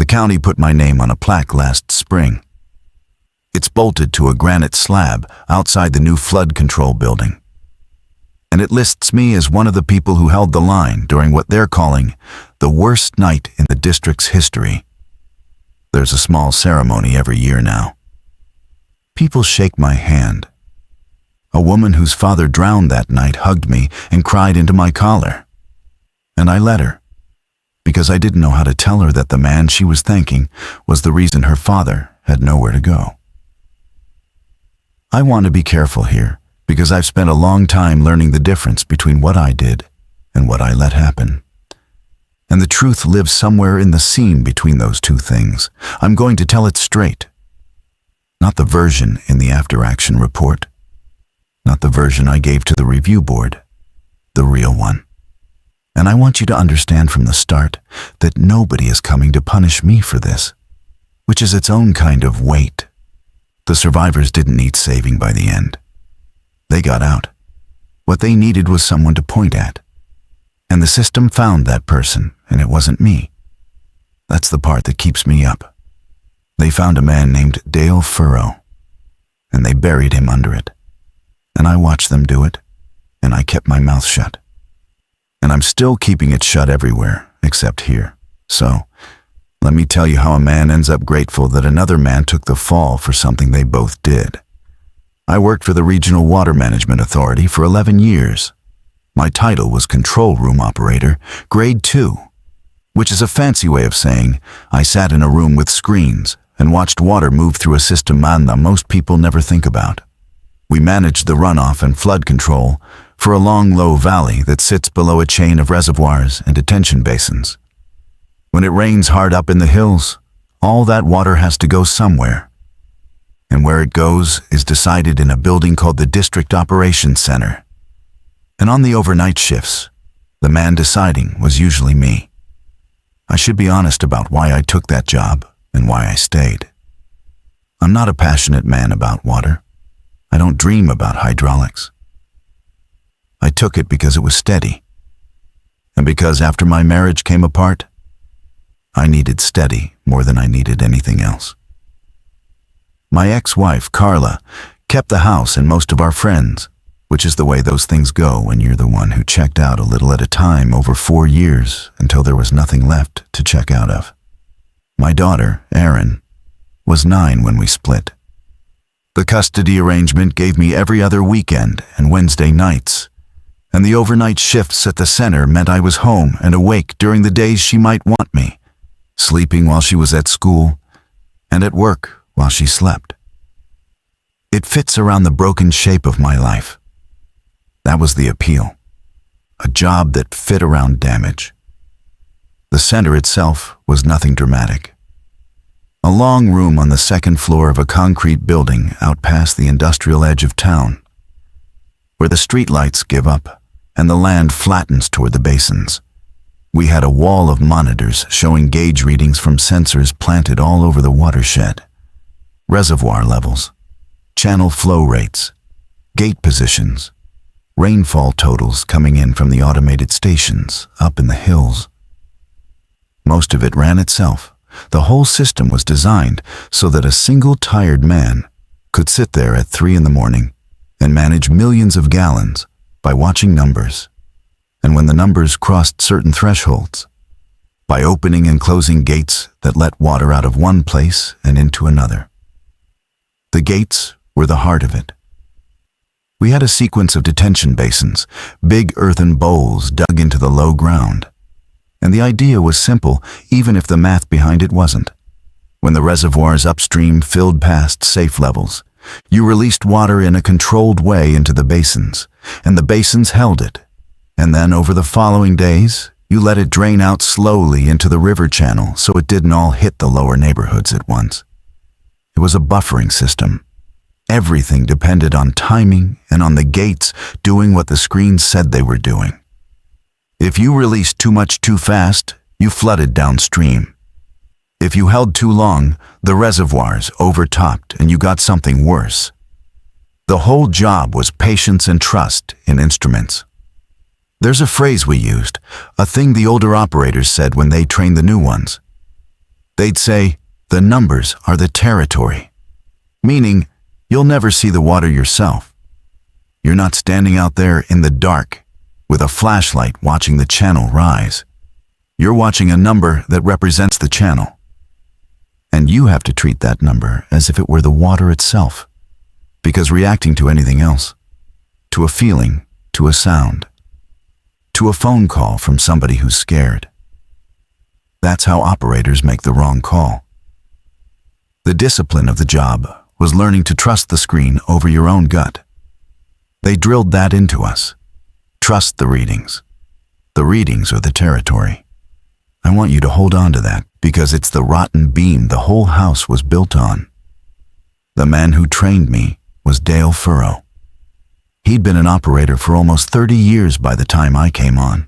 The county put my name on a plaque last spring. It's bolted to a granite slab outside the new flood control building. And it lists me as one of the people who held the line during what they're calling the worst night in the district's history. There's a small ceremony every year now. People shake my hand. A woman whose father drowned that night hugged me and cried into my collar. And I let her, because I didn't know how to tell her that the man she was thanking was the reason her father had nowhere to go. I want to be careful here, because I've spent a long time learning the difference between what I did and what I let happen. And the truth lives somewhere in the seam between those two things. I'm going to tell it straight. Not the version in the after-action report. Not the version I gave to the review board. The real one. And I want you to understand from the start that nobody is coming to punish me for this, which is its own kind of weight. The survivors didn't need saving by the end. They got out. What they needed was someone to point at. And the system found that person, and it wasn't me. That's the part that keeps me up. They found a man named Dale Furrow, and they buried him under it. And I watched them do it, and I kept my mouth shut. And I'm still keeping it shut everywhere, except here. So, let me tell you how a man ends up grateful that another man took the fall for something they both did. I worked for the Regional Water Management Authority for 11 years. My title was Control Room Operator, Grade 2, which is a fancy way of saying I sat in a room with screens and watched water move through a system that most people never think about. We managed the runoff and flood control for a long, low valley that sits below a chain of reservoirs and detention basins. When it rains hard up in the hills, all that water has to go somewhere. And where it goes is decided in a building called the District Operations Center. And on the overnight shifts, the man deciding was usually me. I should be honest about why I took that job and why I stayed. I'm not a passionate man about water. I don't dream about hydraulics. I took it because it was steady. And because after my marriage came apart, I needed steady more than I needed anything else. My ex-wife, Carla, kept the house and most of our friends, which is the way those things go when you're the one who checked out a little at a time over 4 years until there was nothing left to check out of. My daughter, Erin, was 9 when we split. The custody arrangement gave me every other weekend and Wednesday nights, and the overnight shifts at the center meant I was home and awake during the days she might want me, sleeping while she was at school, and at work while she slept. It fits around the broken shape of my life. That was the appeal. A job that fit around damage. The center itself was nothing dramatic. A long room on the second floor of a concrete building out past the industrial edge of town, where the streetlights give up and the land flattens toward the basins. We had a wall of monitors showing gauge readings from sensors planted all over the watershed. Reservoir levels, channel flow rates, gate positions, rainfall totals coming in from the automated stations up in the hills. Most of it ran itself. The whole system was designed so that a single tired man could sit there at 3 in the morning and manage millions of gallons by watching numbers, and when the numbers crossed certain thresholds, by opening and closing gates that let water out of one place and into another. The gates were the heart of it. We had a sequence of detention basins, big earthen bowls dug into the low ground. And the idea was simple, even if the math behind it wasn't. When the reservoirs upstream filled past safe levels, you released water in a controlled way into the basins, and the basins held it. And then over the following days, you let it drain out slowly into the river channel so it didn't all hit the lower neighborhoods at once. It was a buffering system. Everything depended on timing and on the gates doing what the screens said they were doing. If you released too much too fast, you flooded downstream. If you held too long, the reservoirs overtopped and you got something worse. The whole job was patience and trust in instruments. There's a phrase we used, a thing the older operators said when they trained the new ones. They'd say, the numbers are the territory, meaning you'll never see the water yourself. You're not standing out there in the dark with a flashlight watching the channel rise. You're watching a number that represents the channel. And you have to treat that number as if it were the water itself, because reacting to anything else, to a feeling, to a sound, to a phone call from somebody who's scared, that's how operators make the wrong call. The discipline of the job was learning to trust the screen over your own gut. They drilled that into us. Trust the readings. The readings are the territory. I want you to hold on to that, because it's the rotten beam the whole house was built on. The man who trained me was Dale Furrow. He'd been an operator for almost 30 years by the time I came on.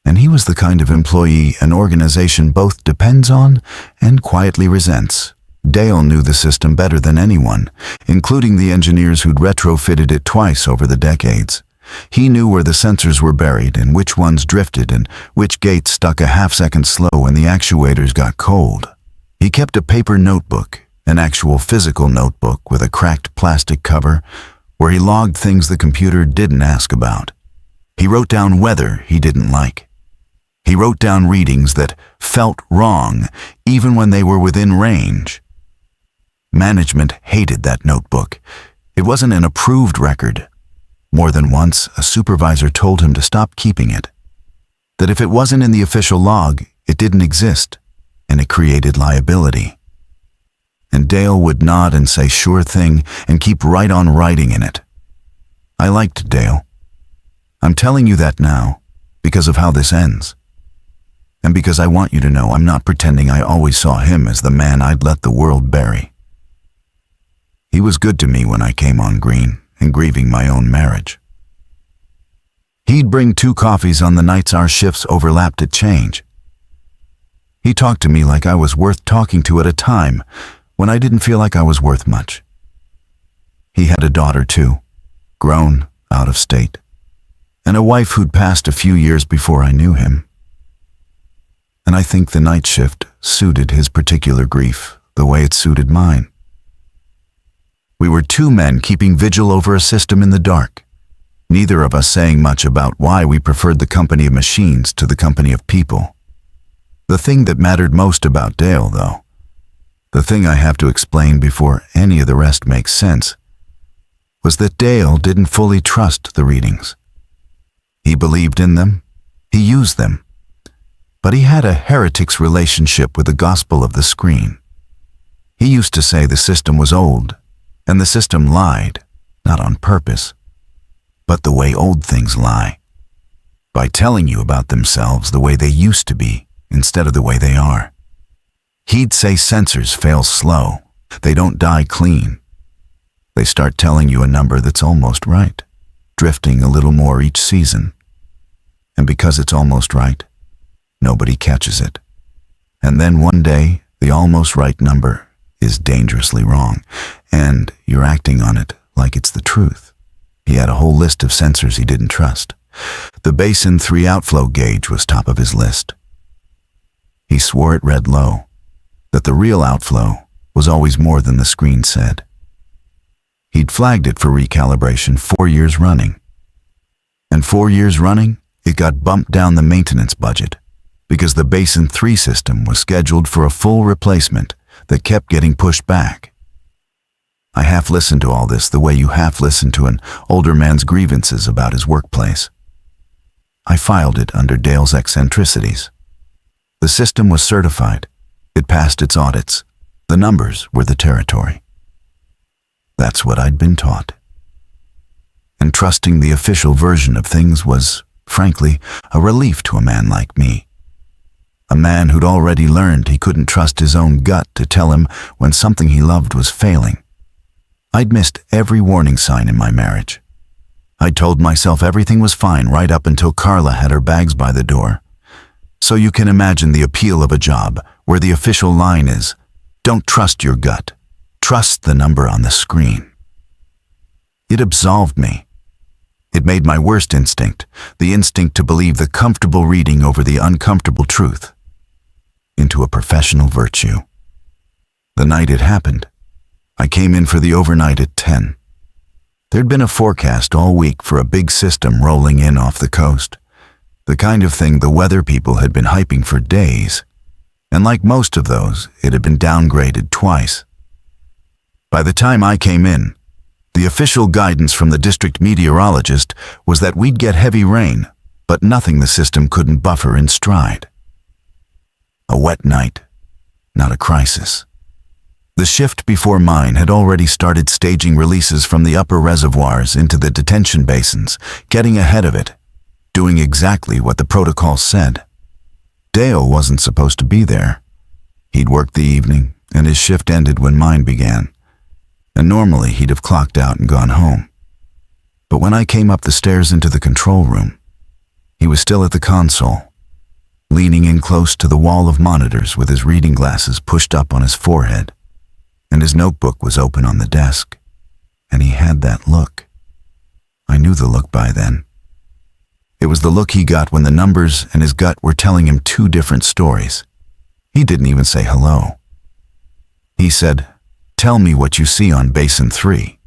And he was the kind of employee an organization both depends on and quietly resents. Dale knew the system better than anyone, including the engineers who'd retrofitted it twice over the decades. He knew where the sensors were buried and which ones drifted and which gates stuck a half-second slow when the actuators got cold. He kept a paper notebook, an actual physical notebook with a cracked plastic cover, where he logged things the computer didn't ask about. He wrote down weather he didn't like. He wrote down readings that felt wrong, even when they were within range. Management hated that notebook. It wasn't an approved record. More than once, a supervisor told him to stop keeping it. That if it wasn't in the official log, it didn't exist, and it created liability. And Dale would nod and say sure thing and keep right on writing in it. I liked Dale. I'm telling you that now because of how this ends. And because I want you to know I'm not pretending I always saw him as the man I'd let the world bury. He was good to me when I came on green and grieving my own marriage. He'd bring 2 coffees on the nights our shifts overlapped at change. He talked to me like I was worth talking to at a time when I didn't feel like I was worth much. He had a daughter too, grown, out of state, and a wife who'd passed a few years before I knew him. And I think the night shift suited his particular grief the way it suited mine. We were 2 men keeping vigil over a system in the dark, neither of us saying much about why we preferred the company of machines to the company of people. The thing that mattered most about Dale, though, the thing I have to explain before any of the rest makes sense, was that Dale didn't fully trust the readings. He believed in them, he used them, but he had a heretic's relationship with the gospel of the screen. He used to say the system was old, and the system lied, not on purpose, but the way old things lie, by telling you about themselves the way they used to be instead of the way they are. He'd say sensors fail slow, they don't die clean. They start telling you a number that's almost right, drifting a little more each season. And because it's almost right, nobody catches it. And then one day, the almost right number is dangerously wrong, and you're acting on it like it's the truth. He had a whole list of sensors he didn't trust. The basin 3 outflow gauge was top of his list. He swore it read low, that the real outflow was always more than the screen said. He'd flagged it for recalibration 4 years running. And 4 years running, it got bumped down the maintenance budget, because the basin 3 system was scheduled for a full replacement that kept getting pushed back. I half listened to all this the way you half listen to an older man's grievances about his workplace. I filed it under Dale's eccentricities. The system was certified. It passed its audits. The numbers were the territory. That's what I'd been taught. And trusting the official version of things was, frankly, a relief to a man like me. A man who'd already learned he couldn't trust his own gut to tell him when something he loved was failing. I'd missed every warning sign in my marriage. I'd told myself everything was fine right up until Carla had her bags by the door. So you can imagine the appeal of a job where the official line is, don't trust your gut, trust the number on the screen. It absolved me. It made my worst instinct, the instinct to believe the comfortable reading over the uncomfortable truth. into a professional virtue. The night it happened, I came in for the overnight at 10. There'd been a forecast all week for a big system rolling in off the coast, the kind of thing the weather people had been hyping for days, and like most of those, it had been downgraded twice. By the time I came in, the official guidance from the district meteorologist was that we'd get heavy rain, but nothing the system couldn't buffer in stride. A wet night, not a crisis. The shift before mine had already started staging releases from the upper reservoirs into the detention basins, getting ahead of it, doing exactly what the protocol said. Dale wasn't supposed to be there. He'd worked the evening, and his shift ended when mine began. And normally he'd have clocked out and gone home. But when I came up the stairs into the control room, he was still at the console, leaning in close to the wall of monitors with his reading glasses pushed up on his forehead, and his notebook was open on the desk, and he had that look. I knew the look by then. It was the look he got when the numbers and his gut were telling him two different stories. He didn't even say hello. He said, "Tell me what you see on Basin 3.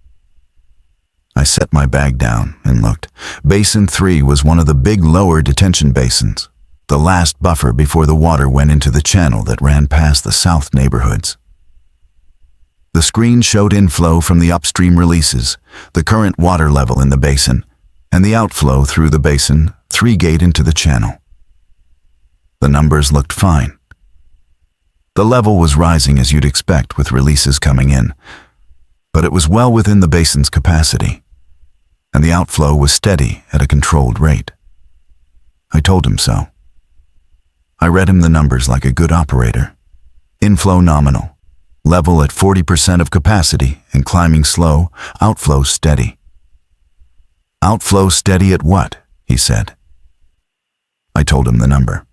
I set my bag down and looked. Basin 3 was one of the big lower detention basins, the last buffer before the water went into the channel that ran past the south neighborhoods. The screen showed inflow from the upstream releases, the current water level in the basin, and the outflow through the basin, 3 gate into the channel. The numbers looked fine. The level was rising as you'd expect with releases coming in, but it was well within the basin's capacity, and the outflow was steady at a controlled rate. I told him so. I read him the numbers like a good operator. Inflow nominal. Level at 40% of capacity and climbing slow, outflow steady. Outflow steady at what? He said. I told him the number.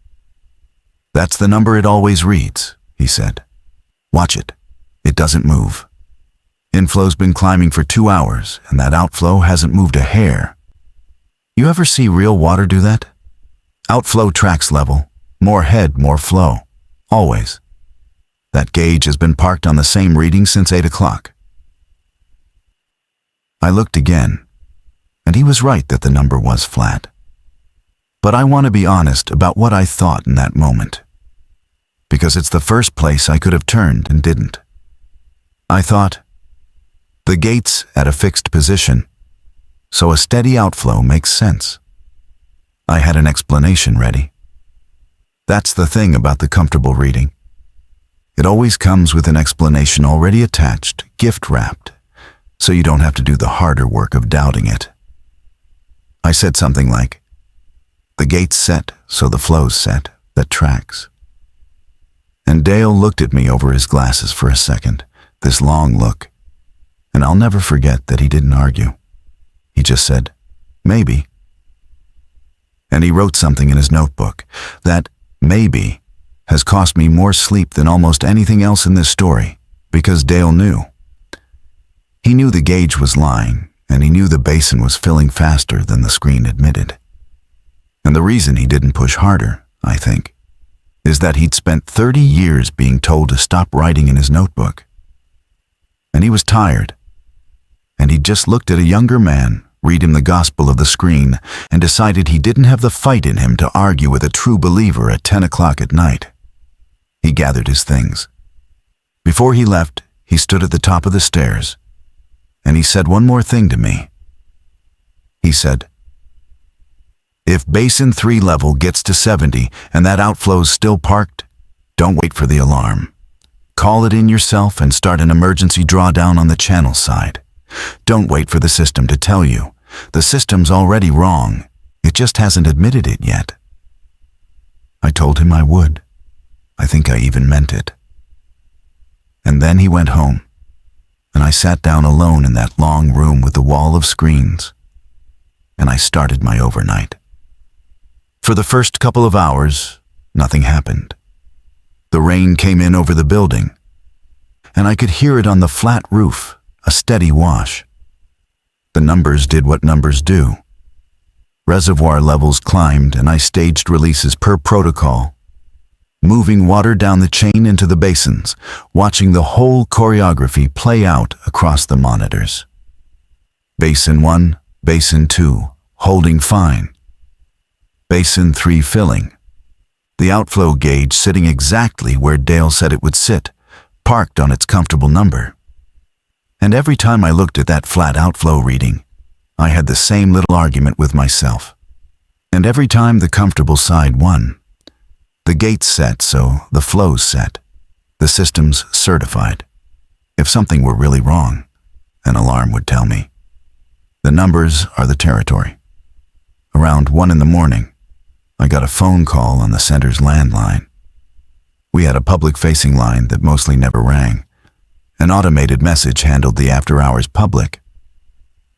That's the number it always reads, he said. Watch it. It doesn't move. Inflow's been climbing for 2 hours and that outflow hasn't moved a hair. You ever see real water do that? Outflow tracks level. More head, more flow. Always. That gauge has been parked on the same reading since 8 o'clock. I looked again, and he was right that the number was flat. But I want to be honest about what I thought in that moment, because it's the first place I could have turned and didn't. I thought, the gate's at a fixed position, so a steady outflow makes sense. I had an explanation ready. That's the thing about the comfortable reading. It always comes with an explanation already attached, gift-wrapped, so you don't have to do the harder work of doubting it. I said something like, the gate's set, so the flow's set, that tracks. And Dale looked at me over his glasses for a second, this long look, and I'll never forget that he didn't argue. He just said, maybe. And he wrote something in his notebook, that maybe has cost me more sleep than almost anything else in this story, because Dale knew. He knew the gauge was lying, and he knew the basin was filling faster than the screen admitted. And the reason he didn't push harder, I think, is that he'd spent 30 years being told to stop writing in his notebook. And he was tired, and he'd just looked at a younger man read him the gospel of the screen and decided he didn't have the fight in him to argue with a true believer at 10 o'clock at night. He gathered his things. Before he left, he stood at the top of the stairs, and he said one more thing to me. He said, if Basin 3 level gets to 70 and that outflow's still parked, don't wait for the alarm. Call it in yourself and start an emergency drawdown on the channel side. Don't wait for the system to tell you. The system's already wrong. It just hasn't admitted it yet. I told him I would. I think I even meant it. And then he went home, and I sat down alone in that long room with the wall of screens, and I started my overnight. For the first couple of hours, nothing happened. The rain came in over the building, and I could hear it on the flat roof, a steady wash. The numbers did what numbers do. Reservoir levels climbed, and I staged releases per protocol. moving water down the chain into the basins, watching the whole choreography play out across the monitors. Basin 1, Basin 2, holding fine. Basin 3 filling. The outflow gauge sitting exactly where Dale said it would sit, parked on its comfortable number. And every time I looked at that flat outflow reading, I had the same little argument with myself. And every time the comfortable side won. The gate's set, so the flow's set. The system's certified. If something were really wrong, an alarm would tell me. The numbers are the territory. Around 1 in the morning, I got a phone call on the center's landline. We had a public-facing line that mostly never rang. An automated message handled the after-hours public.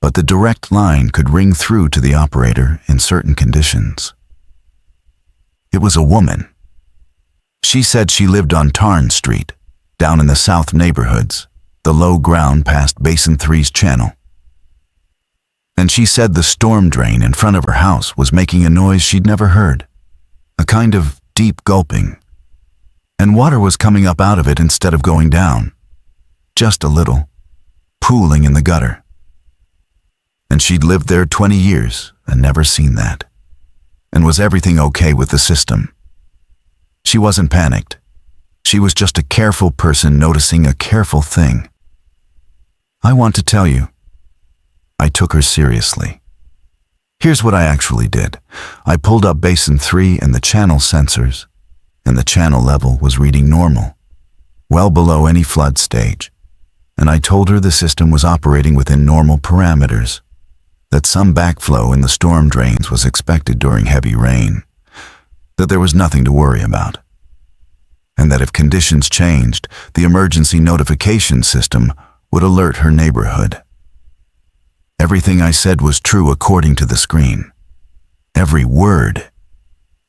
But the direct line could ring through to the operator in certain conditions. It was a woman. She said she lived on Tarn Street, down in the south neighborhoods, the low ground past Basin 3's channel. And she said the storm drain in front of her house was making a noise she'd never heard, a kind of deep gulping. And water was coming up out of it instead of going down, just a little, pooling in the gutter. And she'd lived there 20 years and never seen that. And was everything okay with the system? She wasn't panicked. She was just a careful person noticing a careful thing. I want to tell you, I took her seriously. Here's what I actually did. I pulled up Basin 3 and the channel sensors, and the channel level was reading normal, well below any flood stage. And I told her the system was operating within normal parameters, that some backflow in the storm drains was expected during heavy rain, that there was nothing to worry about, and that if conditions changed, the emergency notification system would alert her neighborhood. Everything I said was true according to the screen. Every word.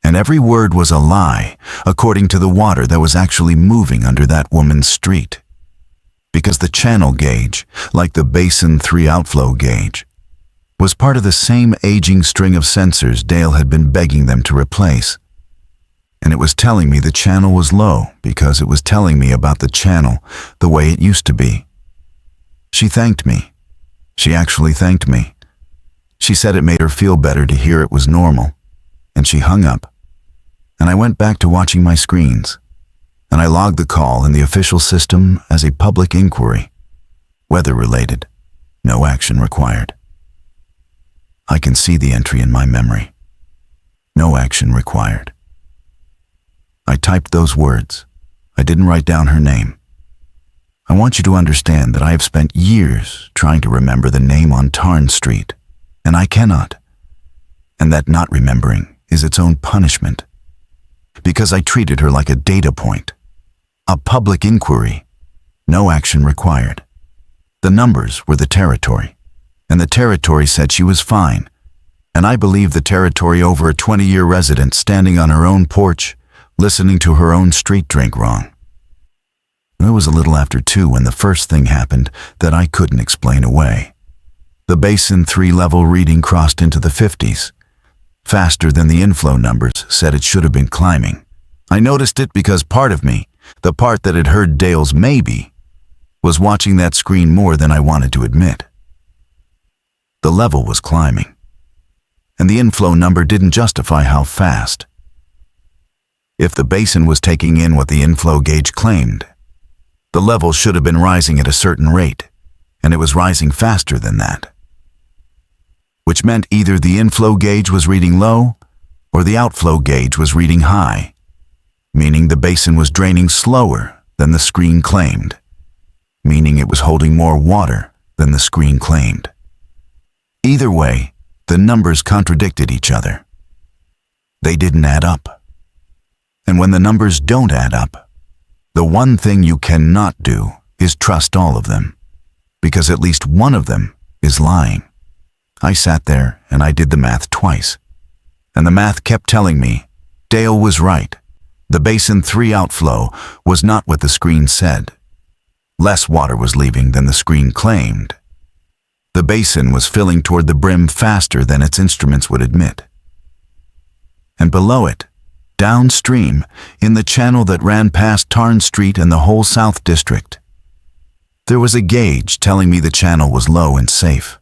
And every word was a lie, according to the water that was actually moving under that woman's street. Because the channel gauge, like the Basin 3 outflow gauge, was part of the same aging string of sensors Dale had been begging them to replace. And it was telling me the channel was low because it was telling me about the channel the way it used to be. She thanked me. She actually thanked me. She said it made her feel better to hear it was normal, and she hung up. And I went back to watching my screens, and I logged the call in the official system as a public inquiry. Weather-related, no action required. I can see the entry in my memory. No action required. I typed those words. I didn't write down her name. I want you to understand that I have spent years trying to remember the name on Tarn Street, and I cannot. And that not remembering is its own punishment. Because I treated her like a data point. A public inquiry. No action required. The numbers were the territory, and the territory said she was fine. And I believe the territory over a 20-year resident standing on her own porch, listening to her own street drink wrong. It was a little after 2 when the first thing happened that I couldn't explain away. The Basin 3 level reading crossed into the 50s, faster than the inflow numbers said it should have been climbing. I noticed it because part of me, the part that had heard Dale's maybe, was watching that screen more than I wanted to admit. The level was climbing, and the inflow number didn't justify how fast. If the basin was taking in what the inflow gauge claimed, the level should have been rising at a certain rate, and it was rising faster than that. Which meant either the inflow gauge was reading low, or the outflow gauge was reading high, meaning the basin was draining slower than the screen claimed, meaning it was holding more water than the screen claimed. Either way, the numbers contradicted each other. They didn't add up. And when the numbers don't add up, the one thing you cannot do is trust all of them, because at least one of them is lying. I sat there and I did the math twice, and the math kept telling me Dale was right. The Basin 3 outflow was not what the screen said. Less water was leaving than the screen claimed. The basin was filling toward the brim faster than its instruments would admit. And below it, downstream, in the channel that ran past Tarn Street and the whole South District. There was a gauge telling me the channel was low and safe,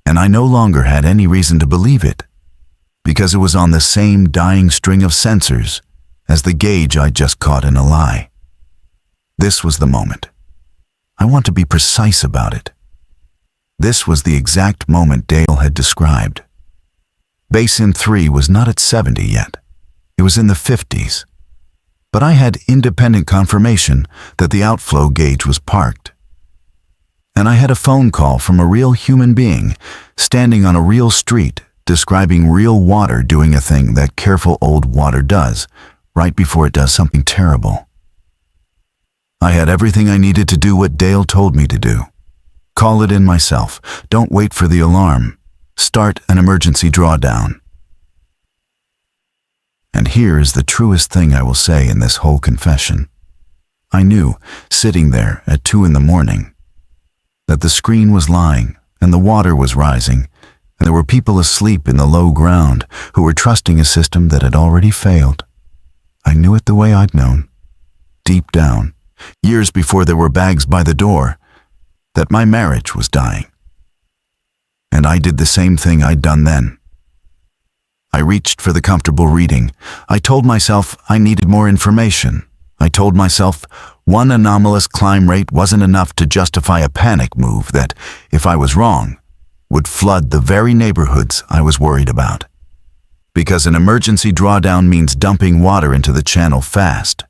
and I no longer had any reason to believe it, because it was on the same dying string of sensors as the gauge I'd just caught in a lie. This was the moment. I want to be precise about it. This was the exact moment Dale had described. Basin 3 was not at 70 yet. It was in the 50s. But I had independent confirmation that the outflow gauge was parked. And I had a phone call from a real human being standing on a real street describing real water doing a thing that careful old water does right before it does something terrible. I had everything I needed to do what Dale told me to do. Call it in myself. Don't wait for the alarm. Start an emergency drawdown. And here is the truest thing I will say in this whole confession. I knew, sitting there at 2 a.m, that the screen was lying and the water was rising, and there were people asleep in the low ground who were trusting a system that had already failed. I knew it the way I'd known, deep down, years before there were bags by the door, that my marriage was dying. And I did the same thing I'd done then. I reached for the comfortable reading. I told myself I needed more information. I told myself one anomalous climb rate wasn't enough to justify a panic move that, if I was wrong, would flood the very neighborhoods I was worried about. Because an emergency drawdown means dumping water into the channel fast.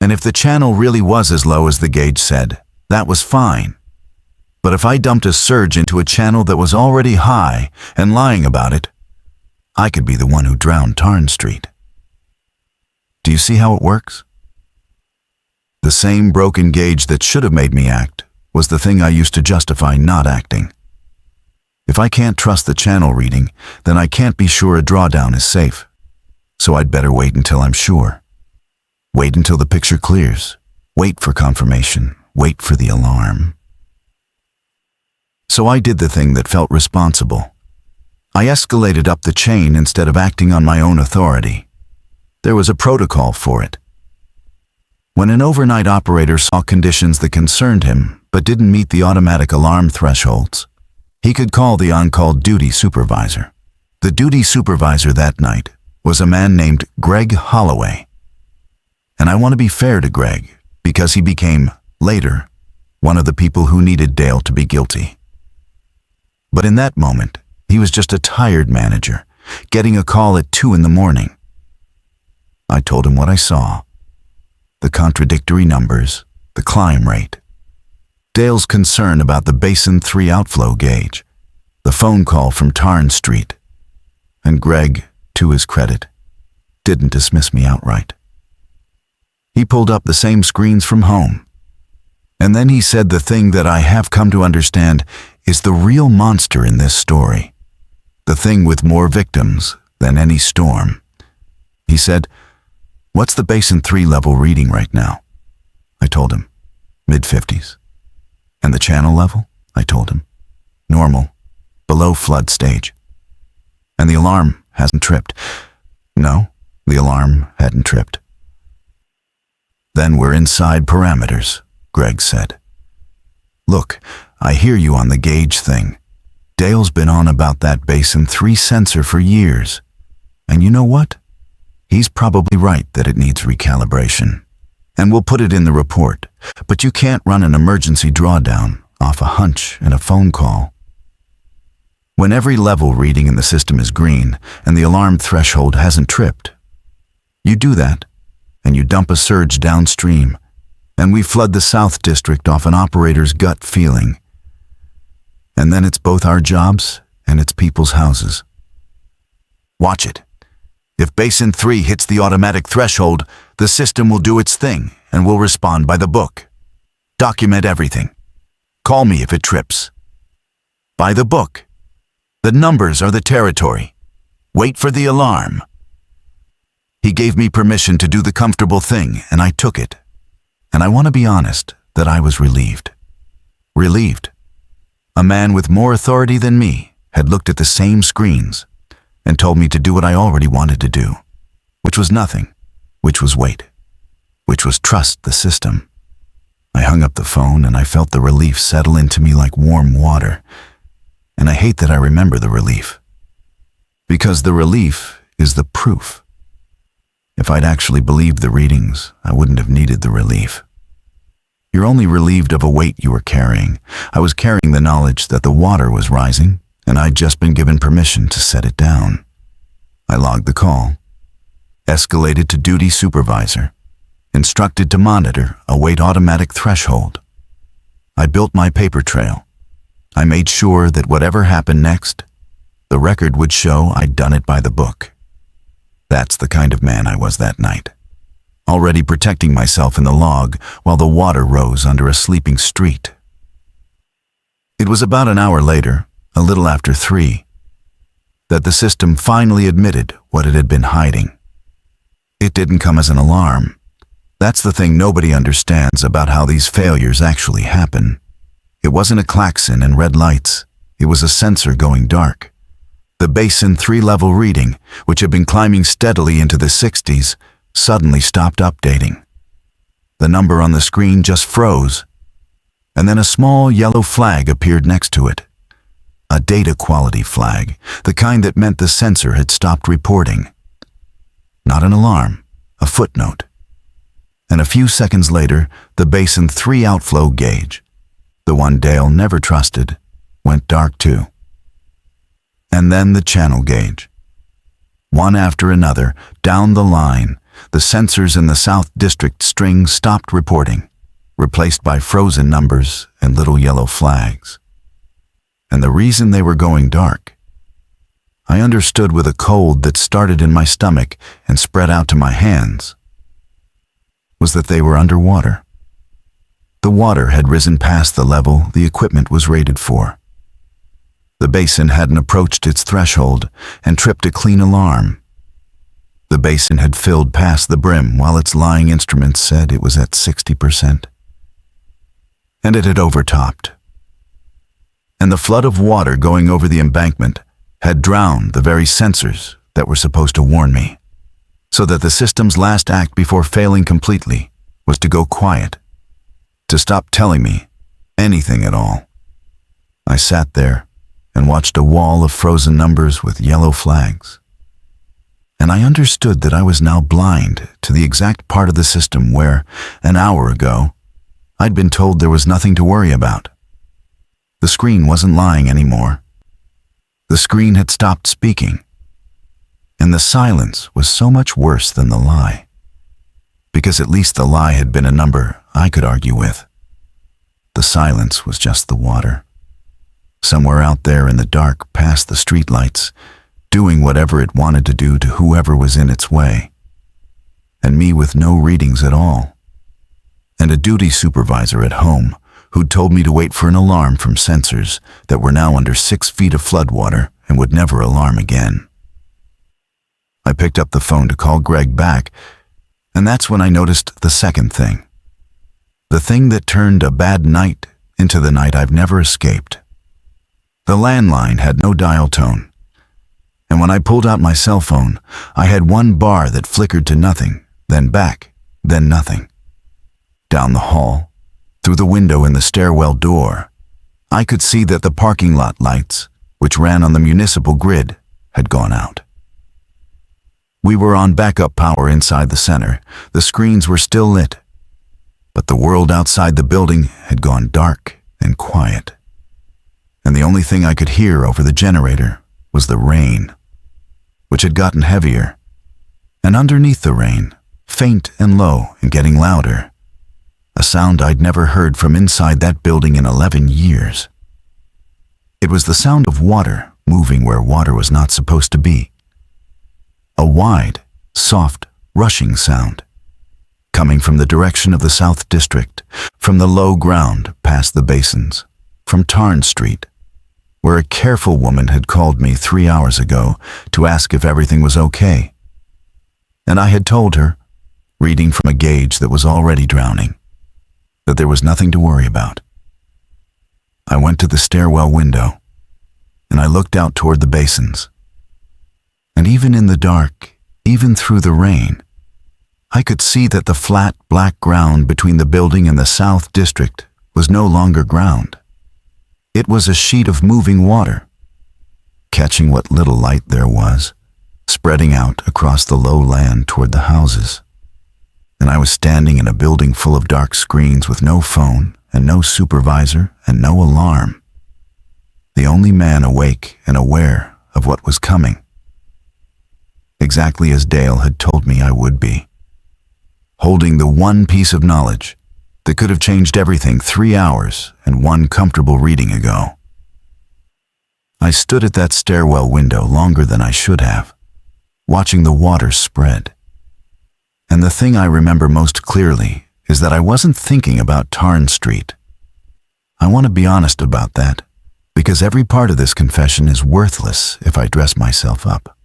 And if the channel really was as low as the gauge said, that was fine. But if I dumped a surge into a channel that was already high and lying about it, I could be the one who drowned Tarn Street. Do you see how it works? The same broken gauge that should have made me act was the thing I used to justify not acting. If I can't trust the channel reading, then I can't be sure a drawdown is safe. So I'd better wait until I'm sure. Wait until the picture clears. Wait for confirmation. Wait for the alarm. So I did the thing that felt responsible. I escalated up the chain instead of acting on my own authority. There was a protocol for it. When an overnight operator saw conditions that concerned him but didn't meet the automatic alarm thresholds, he could call the on-call duty supervisor. The duty supervisor that night was a man named Greg Holloway. And I want to be fair to Greg because he became, later, one of the people who needed Dale to be guilty. But in that moment, he was just a tired manager, getting a call at 2 a.m. I told him what I saw. The contradictory numbers, the climb rate, Dale's concern about the Basin 3 outflow gauge, the phone call from Tarn Street, and Greg, to his credit, didn't dismiss me outright. He pulled up the same screens from home, and then he said the thing that I have come to understand is the real monster in this story, the thing with more victims than any storm. He said, "What's the Basin 3 level reading right now?" I told him, mid-50s. And the channel level? I told him, normal, below flood stage. And the alarm hasn't tripped. No, the alarm hadn't tripped. Then we're inside parameters, Greg said. Look, I hear you on the gauge thing. Dale's been on about that Basin 3 sensor for years. And you know what? He's probably right that it needs recalibration. And we'll put it in the report. But you can't run an emergency drawdown off a hunch and a phone call. When every level reading in the system is green and the alarm threshold hasn't tripped, you do that, and you dump a surge downstream, and we flood the South District off an operator's gut feeling. And then it's both our jobs and it's people's houses. Watch it. If Basin 3 hits the automatic threshold, the system will do its thing and will respond by the book. Document everything. Call me if it trips. By the book. The numbers are the territory. Wait for the alarm. He gave me permission to do the comfortable thing, and I took it. And I want to be honest that I was relieved. Relieved. A man with more authority than me had looked at the same screens and told me to do what I already wanted to do. which was nothing, which was wait, which was trust the system. I hung up the phone and I felt the relief settle into me like warm water. And I hate that I remember the relief. Because the relief is the proof. If I'd actually believed the readings, I wouldn't have needed the relief. You're only relieved of a weight you were carrying. I was carrying the knowledge that the water was rising, and I'd just been given permission to set it down. I logged the call, escalated to duty supervisor, instructed to monitor a weight automatic threshold. I built my paper trail. I made sure that whatever happened next, the record would show I'd done it by the book. That's the kind of man I was that night, already protecting myself in the log while the water rose under a sleeping street. It was about an hour later, a little after 3, that the system finally admitted what it had been hiding. It didn't come as an alarm. That's the thing nobody understands about how these failures actually happen. It wasn't a klaxon and red lights. It was a sensor going dark. The basin 3-level reading, which had been climbing steadily into the 60s, suddenly stopped updating. The number on the screen just froze, and then a small yellow flag appeared next to it. A data quality flag, the kind that meant the sensor had stopped reporting. Not an alarm, a footnote. And a few seconds later, the basin 3 outflow gauge, the one Dale never trusted, went dark too. And then the channel gauge. One after another, down the line, the sensors in the South District string stopped reporting, replaced by frozen numbers and little yellow flags. And the reason they were going dark, I understood with a cold that started in my stomach and spread out to my hands, was that they were underwater. The water had risen past the level the equipment was rated for. The basin hadn't approached its threshold and tripped a clean alarm. The basin had filled past the brim while its lying instruments said it was at 60%. And it had overtopped. And the flood of water going over the embankment had drowned the very sensors that were supposed to warn me, so that the system's last act before failing completely was to go quiet, to stop telling me anything at all. I sat there and watched a wall of frozen numbers with yellow flags. And I understood that I was now blind to the exact part of the system where, an hour ago, I'd been told there was nothing to worry about. The screen wasn't lying anymore. The screen had stopped speaking. And the silence was so much worse than the lie, because at least the lie had been a number I could argue with. The silence was just the water, somewhere out there in the dark past the streetlights, doing whatever it wanted to do to whoever was in its way. And me with no readings at all. And a duty supervisor at home who'd told me to wait for an alarm from sensors that were now under 6 feet of floodwater and would never alarm again. I picked up the phone to call Greg back, and that's when I noticed the second thing. The thing that turned a bad night into the night I've never escaped. The landline had no dial tone, and when I pulled out my cell phone, I had one bar that flickered to nothing, then back, then nothing. Down the hall, through the window in the stairwell door, I could see that the parking lot lights, which ran on the municipal grid, had gone out. We were on backup power inside the center. The screens were still lit, but the world outside the building had gone dark and quiet. And the only thing I could hear over the generator was the rain, which had gotten heavier. And underneath the rain, faint and low and getting louder, a sound I'd never heard from inside that building in 11 years. It was the sound of water moving where water was not supposed to be. A wide, soft, rushing sound, coming from the direction of the South District, from the low ground past the basins, from Tarn Street, where a careful woman had called me 3 hours ago to ask if everything was okay. And I had told her, reading from a gauge that was already drowning, that there was nothing to worry about. I went to the stairwell window, and I looked out toward the basins. And even in the dark, even through the rain. I could see that the flat, black ground between the building and the South District was no longer ground. It was a sheet of moving water, catching what little light there was, spreading out across the low land toward the houses. And I was standing in a building full of dark screens with no phone and no supervisor and no alarm. The only man awake and aware of what was coming. Exactly as Dale had told me I would be. Holding the one piece of knowledge that could have changed everything 3 hours and one comfortable reading ago. I stood at that stairwell window longer than I should have, watching the water spread. And the thing I remember most clearly is that I wasn't thinking about Tarn Street. I want to be honest about that, because every part of this confession is worthless if I dress myself up.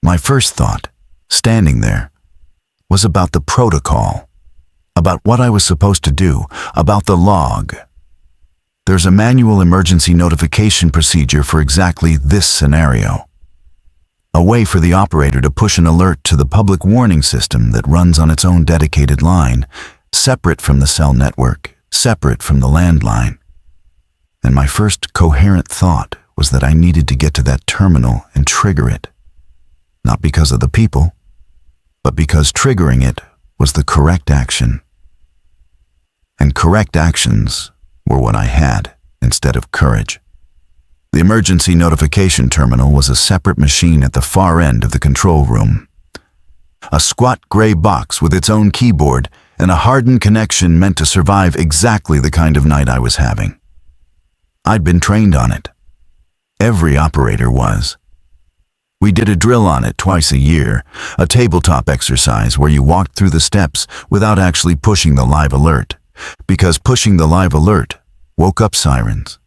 My first thought, standing there, was about the protocol, about what I was supposed to do, about the log. There's a manual emergency notification procedure for exactly this scenario. A way for the operator to push an alert to the public warning system that runs on its own dedicated line, separate from the cell network, separate from the landline. And my first coherent thought was that I needed to get to that terminal and trigger it. Not because of the people, but because triggering it was the correct action. And correct actions were what I had instead of courage. The emergency notification terminal was a separate machine at the far end of the control room. A squat gray box with its own keyboard and a hardened connection meant to survive exactly the kind of night I was having. I'd been trained on it. Every operator was. We did a drill on it twice a year, a tabletop exercise where you walked through the steps without actually pushing the live alert, because pushing the live alert woke up sirens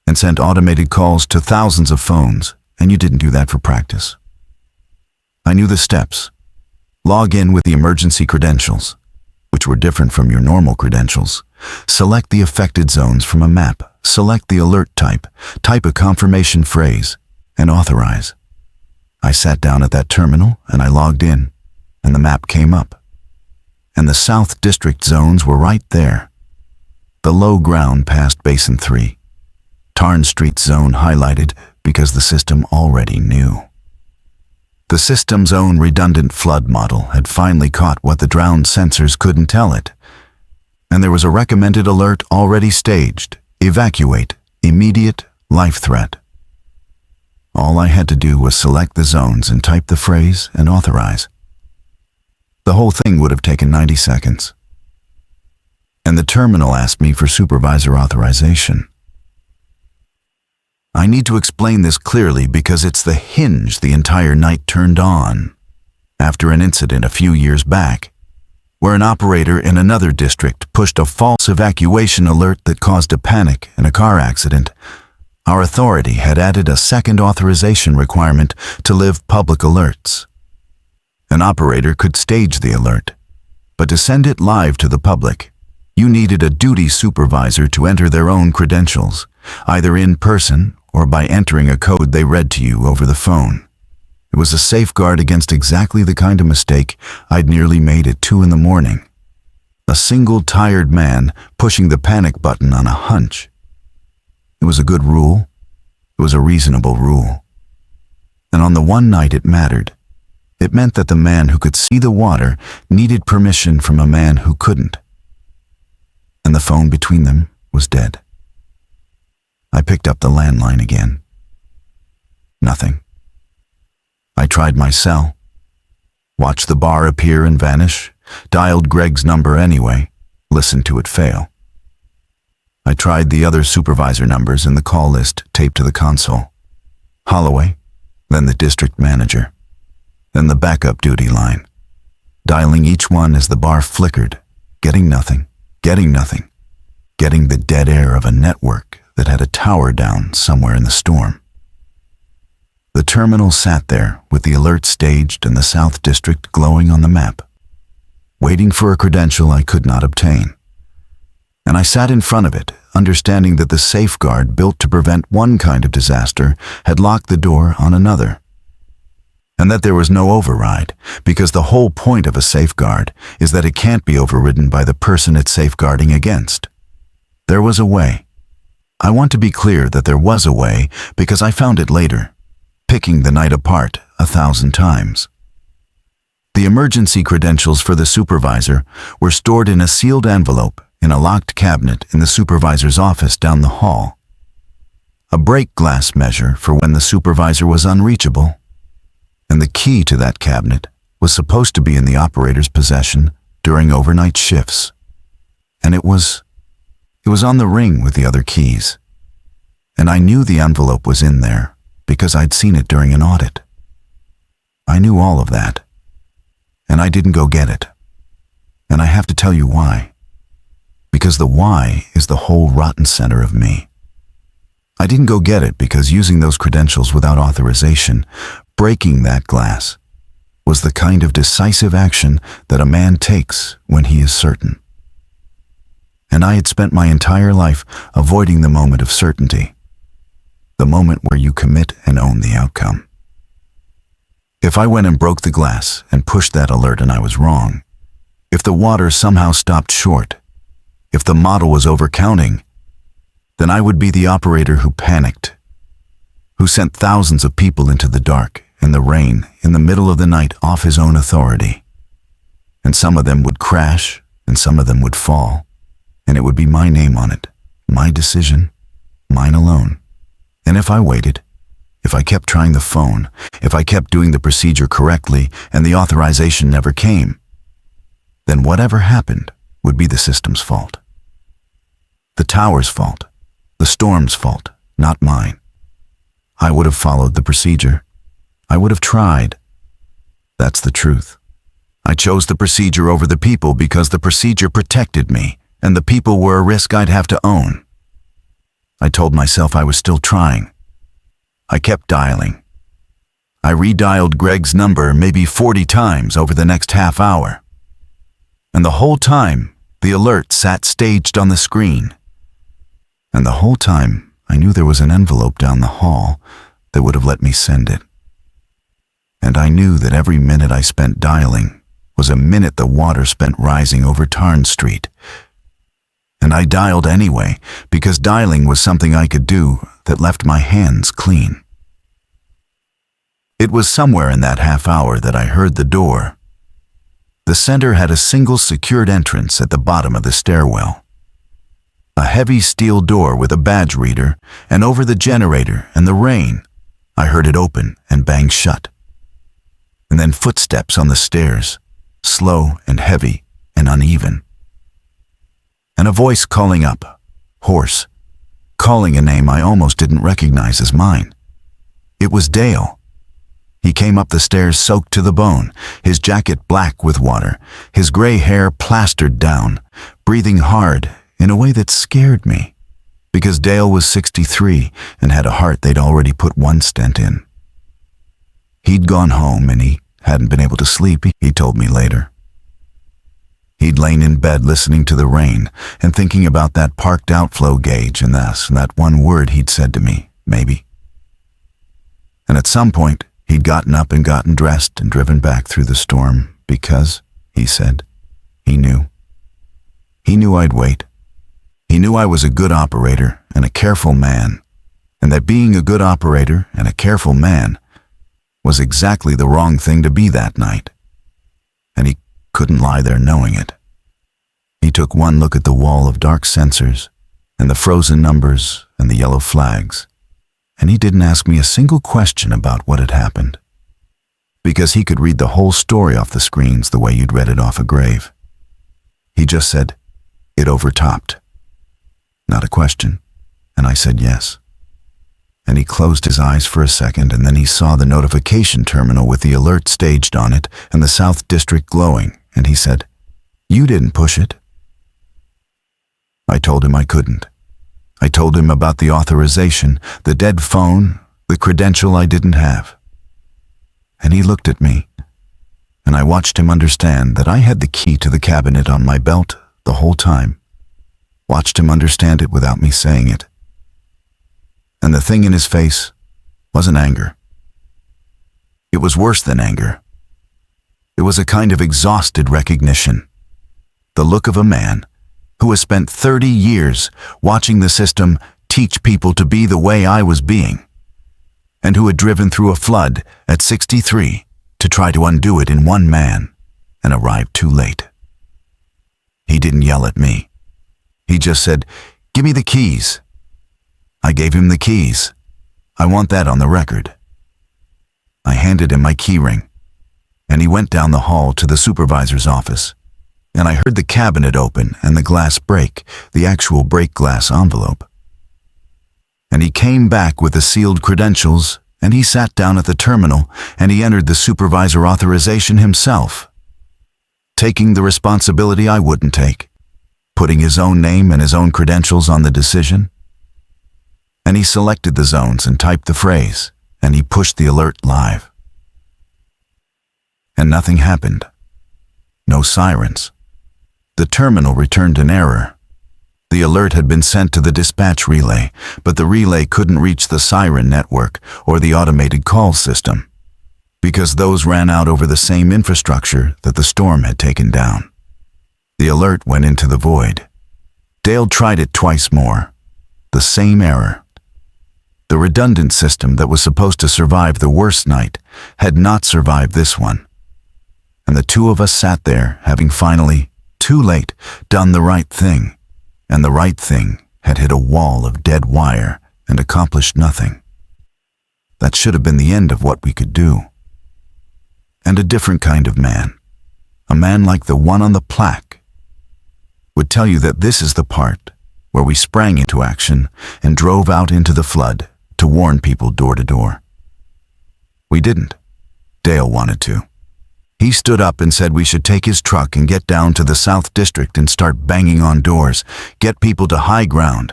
and sent automated calls to thousands of phones, and you didn't do that for practice. I knew the steps. Log in with the emergency credentials, which were different from your normal credentials. Select the affected zones from a map, select the alert type, type a confirmation phrase, and authorize. I sat down at that terminal and I logged in, and the map came up. And the South District zones were right there. The low ground past Basin 3. Tarn Street zone highlighted because the system already knew. The system's own redundant flood model had finally caught what the drowned sensors couldn't tell it. And there was a recommended alert already staged: evacuate, immediate, life threat. All I had to do was select the zones and type the phrase and authorize. The whole thing would have taken 90 seconds. And the terminal asked me for supervisor authorization. I need to explain this clearly because it's the hinge the entire night turned on. After an incident a few years back, where an operator in another district pushed a false evacuation alert that caused a panic and a car accident, our authority had added a second authorization requirement to live public alerts. An operator could stage the alert, but to send it live to the public, you needed a duty supervisor to enter their own credentials, either in person or by entering a code they read to you over the phone. It was a safeguard against exactly the kind of mistake I'd nearly made at 2 a.m. A single tired man pushing the panic button on a hunch. It was a good rule. It was a reasonable rule. And on the one night it mattered, it meant that the man who could see the water needed permission from a man who couldn't. And the phone between them was dead. I picked up the landline again. Nothing. I tried my cell, watched the bar appear and vanish, dialed Greg's number anyway, listened to it fail. I tried the other supervisor numbers in the call list taped to the console. Holloway, then the district manager, then the backup duty line, dialing each one as the bar flickered, getting nothing, getting the dead air of a network that had a tower down somewhere in the storm. The terminal sat there with the alert staged and the South District glowing on the map, waiting for a credential I could not obtain. And I sat in front of it, understanding that the safeguard built to prevent one kind of disaster had locked the door on another. and that there was no override, because the whole point of a safeguard is that it can't be overridden by the person it's safeguarding against. There was a way. I want to be clear that there was a way because I found it later, picking the night apart 1,000 times. The emergency credentials for the supervisor were stored in a sealed envelope in a locked cabinet in the supervisor's office down the hall. A break glass measure for when the supervisor was unreachable, and the key to that cabinet was supposed to be in the operator's possession during overnight shifts. And it was on the ring with the other keys. And I knew the envelope was in there because I'd seen it during an audit. I knew all of that. And I didn't go get it. And I have to tell you why. Because the why is the whole rotten center of me. I didn't go get it because using those credentials without authorization, breaking that glass, was the kind of decisive action that a man takes when he is certain. And I had spent my entire life avoiding the moment of certainty, the moment where you commit and own the outcome. If I went and broke the glass and pushed that alert and I was wrong, if the water somehow stopped short, if the model was overcounting, then I would be the operator who panicked, who sent thousands of people into the dark and the rain in the middle of the night off his own authority. And some of them would crash and some of them would fall, and it would be my name on it, my decision, mine alone. And if I waited, if I kept trying the phone, if I kept doing the procedure correctly and the authorization never came, then whatever happened would be the system's fault. The tower's fault, the storm's fault, not mine. I would have followed the procedure. I would have tried. That's the truth. I chose the procedure over the people because the procedure protected me, and the people were a risk I'd have to own. I told myself I was still trying. I kept dialing. I redialed Greg's number maybe 40 times over the next half hour. And the whole time, the alert sat staged on the screen. And the whole time, I knew there was an envelope down the hall that would have let me send it. And I knew that every minute I spent dialing was a minute the water spent rising over Tarn Street. And I dialed anyway, because dialing was something I could do that left my hands clean. It was somewhere in that half hour that I heard the door. The center had a single secured entrance at the bottom of the stairwell. A heavy steel door with a badge reader, and over the generator and the rain, I heard it open and bang shut. And then footsteps on the stairs, slow and heavy and uneven. And a voice calling up, hoarse, calling a name I almost didn't recognize as mine. It was Dale. He came up the stairs soaked to the bone, his jacket black with water, his gray hair plastered down, breathing hard in a way that scared me, because Dale was 63 and had a heart they'd already put one stent in. He'd gone home and he hadn't been able to sleep, he told me later. He'd lain in bed listening to the rain and thinking about that parked outflow gauge and that one word he'd said to me, maybe. And at some point, he'd gotten up and gotten dressed and driven back through the storm because, he said, he knew. He knew I'd wait. He knew I was a good operator and a careful man, and that being a good operator and a careful man was exactly the wrong thing to be that night. And he couldn't lie there knowing it. He took one look at the wall of dark sensors and the frozen numbers and the yellow flags, and he didn't ask me a single question about what had happened, because he could read the whole story off the screens the way you'd read it off a grave. He just said, "It overtopped." Not a question, and I said yes. And he closed his eyes for a second, and then he saw the notification terminal with the alert staged on it and the South District glowing, and he said, "You didn't push it." I told him I couldn't. I told him about the authorization, the dead phone, the credential I didn't have. And he looked at me, and I watched him understand that I had the key to the cabinet on my belt the whole time. Watched him understand it without me saying it. And the thing in his face wasn't anger. It was worse than anger. It was a kind of exhausted recognition. The look of a man who has spent 30 years watching the system teach people to be the way I was being, and who had driven through a flood at 63 to try to undo it in one man and arrived too late. He didn't yell at me. He just said, "Give me the keys." I gave him the keys. I want that on the record. I handed him my key ring, and he went down the hall to the supervisor's office, and I heard the cabinet open and the glass break, the actual break glass envelope. And he came back with the sealed credentials, and he sat down at the terminal, and he entered the supervisor authorization himself, taking the responsibility I wouldn't take, putting his own name and his own credentials on the decision. And he selected the zones and typed the phrase, and he pushed the alert live. And nothing happened. No sirens. The terminal returned an error. The alert had been sent to the dispatch relay, but the relay couldn't reach the siren network or the automated call system, because those ran out over the same infrastructure that the storm had taken down. The alert went into the void. Dale tried it twice more. The same error. The redundant system that was supposed to survive the worst night had not survived this one. And the two of us sat there, having finally, too late, done the right thing. And the right thing had hit a wall of dead wire and accomplished nothing. That should have been the end of what we could do. And a different kind of man, a man like the one on the plaque, would tell you that this is the part where we sprang into action and drove out into the flood to warn people door to door. We didn't. Dale wanted to. He stood up and said we should take his truck and get down to the South District and start banging on doors, get people to high ground,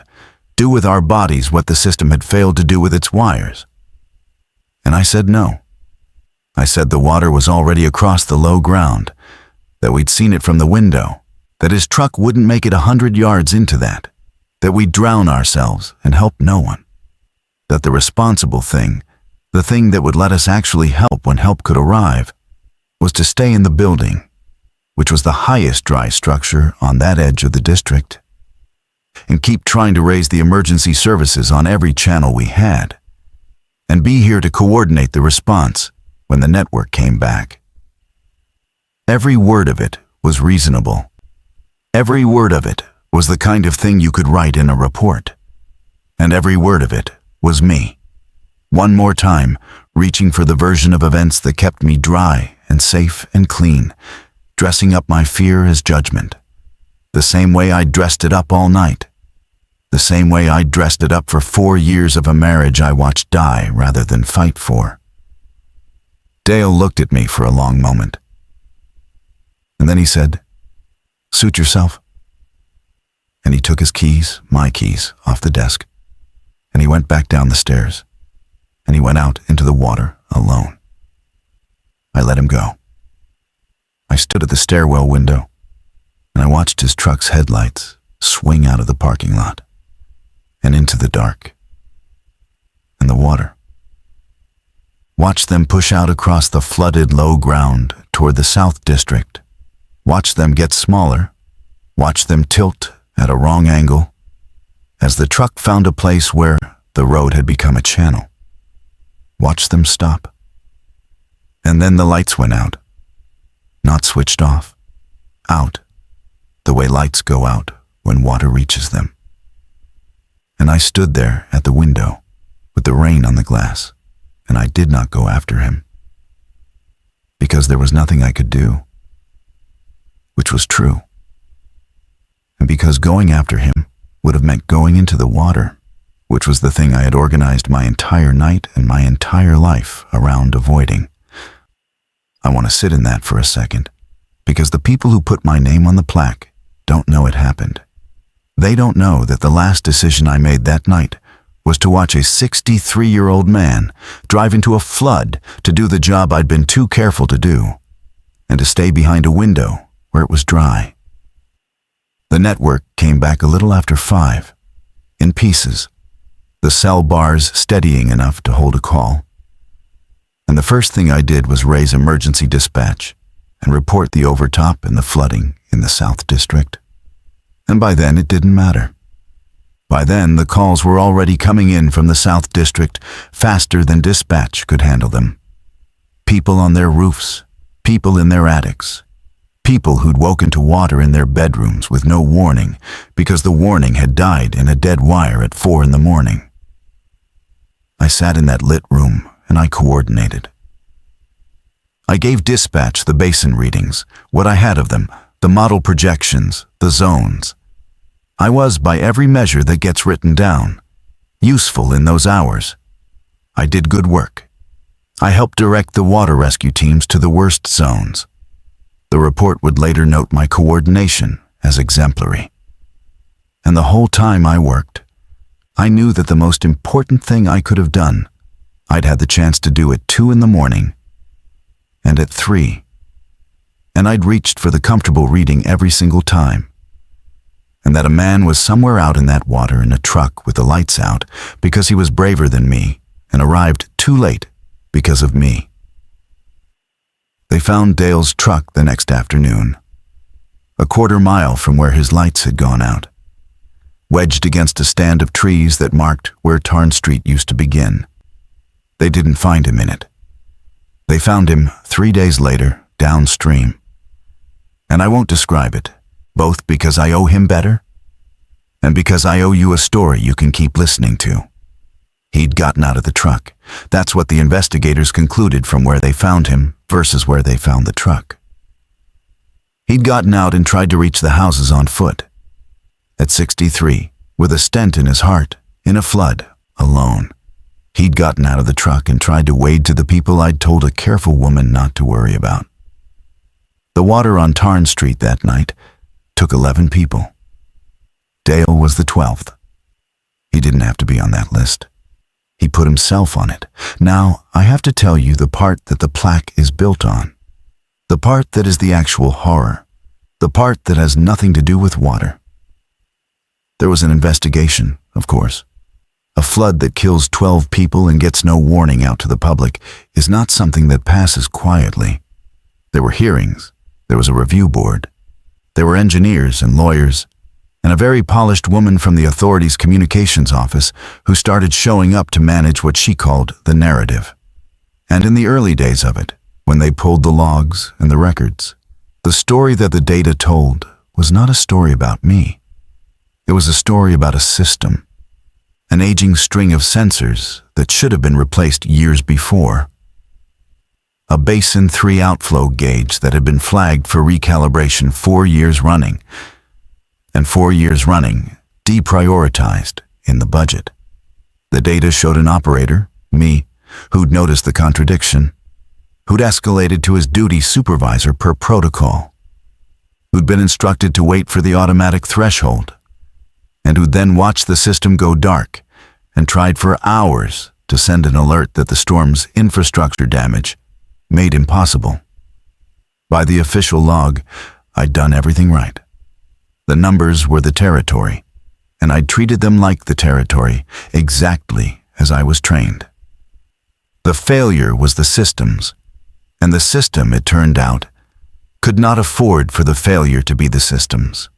do with our bodies what the system had failed to do with its wires. And I said no. I said the water was already across the low ground, that we'd seen it from the window, that his truck wouldn't make it 100 yards into that we'd drown ourselves and help no one, that the responsible thing, the thing that would let us actually help when help could arrive, was to stay in the building, which was the highest dry structure on that edge of the district, and keep trying to raise the emergency services on every channel we had, and be here to coordinate the response when the network came back. Every word of it was reasonable. Every word of it was the kind of thing you could write in a report. And every word of it was me, one more time, reaching for the version of events that kept me dry and safe and clean, dressing up my fear as judgment, the same way I dressed it up all night, the same way I dressed it up for 4 years of a marriage I watched die rather than fight for. Dale looked at me for a long moment, and then he said, "Suit yourself." And he took his keys, my keys, off the desk, and he went back down the stairs, and he went out into the water alone. I let him go. I stood at the stairwell window, and I watched his truck's headlights swing out of the parking lot and into the dark and the water. Watched them push out across the flooded low ground toward the South District. Watched them get smaller. Watched them tilt at a wrong angle as the truck found a place where the road had become a channel. Watched them stop. And then the lights went out. Not switched off. Out, the way lights go out when water reaches them. And I stood there at the window with the rain on the glass, and I did not go after him, because there was nothing I could do, which was true. And because going after him would have meant going into the water, which was the thing I had organized my entire night and my entire life around avoiding. I want to sit in that for a second, because the people who put my name on the plaque don't know it happened. They don't know that the last decision I made that night was to watch a 63-year-old man drive into a flood to do the job I'd been too careful to do, and to stay behind a window where it was dry. The network came back a little after 5, in pieces, the cell bars steadying enough to hold a call. And the first thing I did was raise emergency dispatch and report the overtop and the flooding in the South District. And by then it didn't matter. By then the calls were already coming in from the South District faster than dispatch could handle them. People on their roofs, people in their attics, people who'd woken to water in their bedrooms with no warning because the warning had died in a dead wire at 4 a.m. I sat in that lit room and I coordinated. I gave dispatch the basin readings, what I had of them, the model projections, the zones. I was, by every measure that gets written down, useful in those hours. I did good work. I helped direct the water rescue teams to the worst zones. The report would later note my coordination as exemplary. And the whole time I worked, I knew that the most important thing I could have done, I'd had the chance to do at 2 a.m. and at 3. And I'd reached for the comfortable reading every single time. And that a man was somewhere out in that water in a truck with the lights out because he was braver than me and arrived too late because of me. They found Dale's truck the next afternoon, a quarter-mile from where his lights had gone out, wedged against a stand of trees that marked where Tarn Street used to begin. They didn't find him in it. They found him 3 days later, downstream. And I won't describe it, both because I owe him better and because I owe you a story you can keep listening to. He'd gotten out of the truck. That's what the investigators concluded from where they found him versus where they found the truck. He'd gotten out and tried to reach the houses on foot. At 63, with a stent in his heart, in a flood, alone. He'd gotten out of the truck and tried to wade to the people I'd told a careful woman not to worry about. The water on Tarn Street that night took 11 people. Dale was the 12th. He didn't have to be on that list. He put himself on it. Now, I have to tell you the part that the plaque is built on. The part that is the actual horror. The part that has nothing to do with water. There was an investigation, of course. A flood that kills 12 people and gets no warning out to the public is not something that passes quietly. There were hearings. There was a review board. There were engineers and lawyers, and a very polished woman from the authorities' communications office who started showing up to manage what she called the narrative. And in the early days of it, when they pulled the logs and the records, the story that the data told was not a story about me. It was a story about a system, an aging string of sensors that should have been replaced years before. A Basin 3 outflow gauge that had been flagged for recalibration 4 years running, and 4 years running, deprioritized in the budget. The data showed an operator, me, who'd noticed the contradiction, who'd escalated to his duty supervisor per protocol, who'd been instructed to wait for the automatic threshold, and who'd then watched the system go dark and tried for hours to send an alert that the storm's infrastructure damage made impossible. By the official log, I'd done everything right. The numbers were the territory, and I'd treated them like the territory, exactly as I was trained. The failure was the systems, and the system, it turned out, could not afford for the failure to be the systems.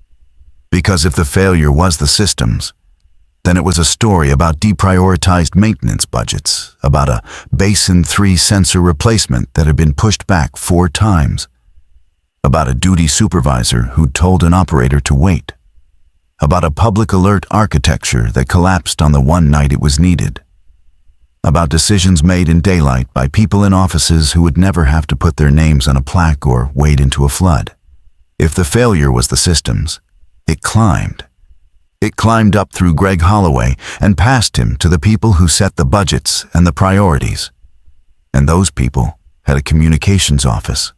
Because if the failure was the systems, then it was a story about deprioritized maintenance budgets, about a Basin 3 sensor replacement that had been pushed back 4 times, about a duty supervisor who'd told an operator to wait, about a public alert architecture that collapsed on the one night it was needed, about decisions made in daylight by people in offices who would never have to put their names on a plaque or wade into a flood. If the failure was the systems, it climbed. It climbed up through Greg Holloway and past him to the people who set the budgets and the priorities. And those people had a communications office.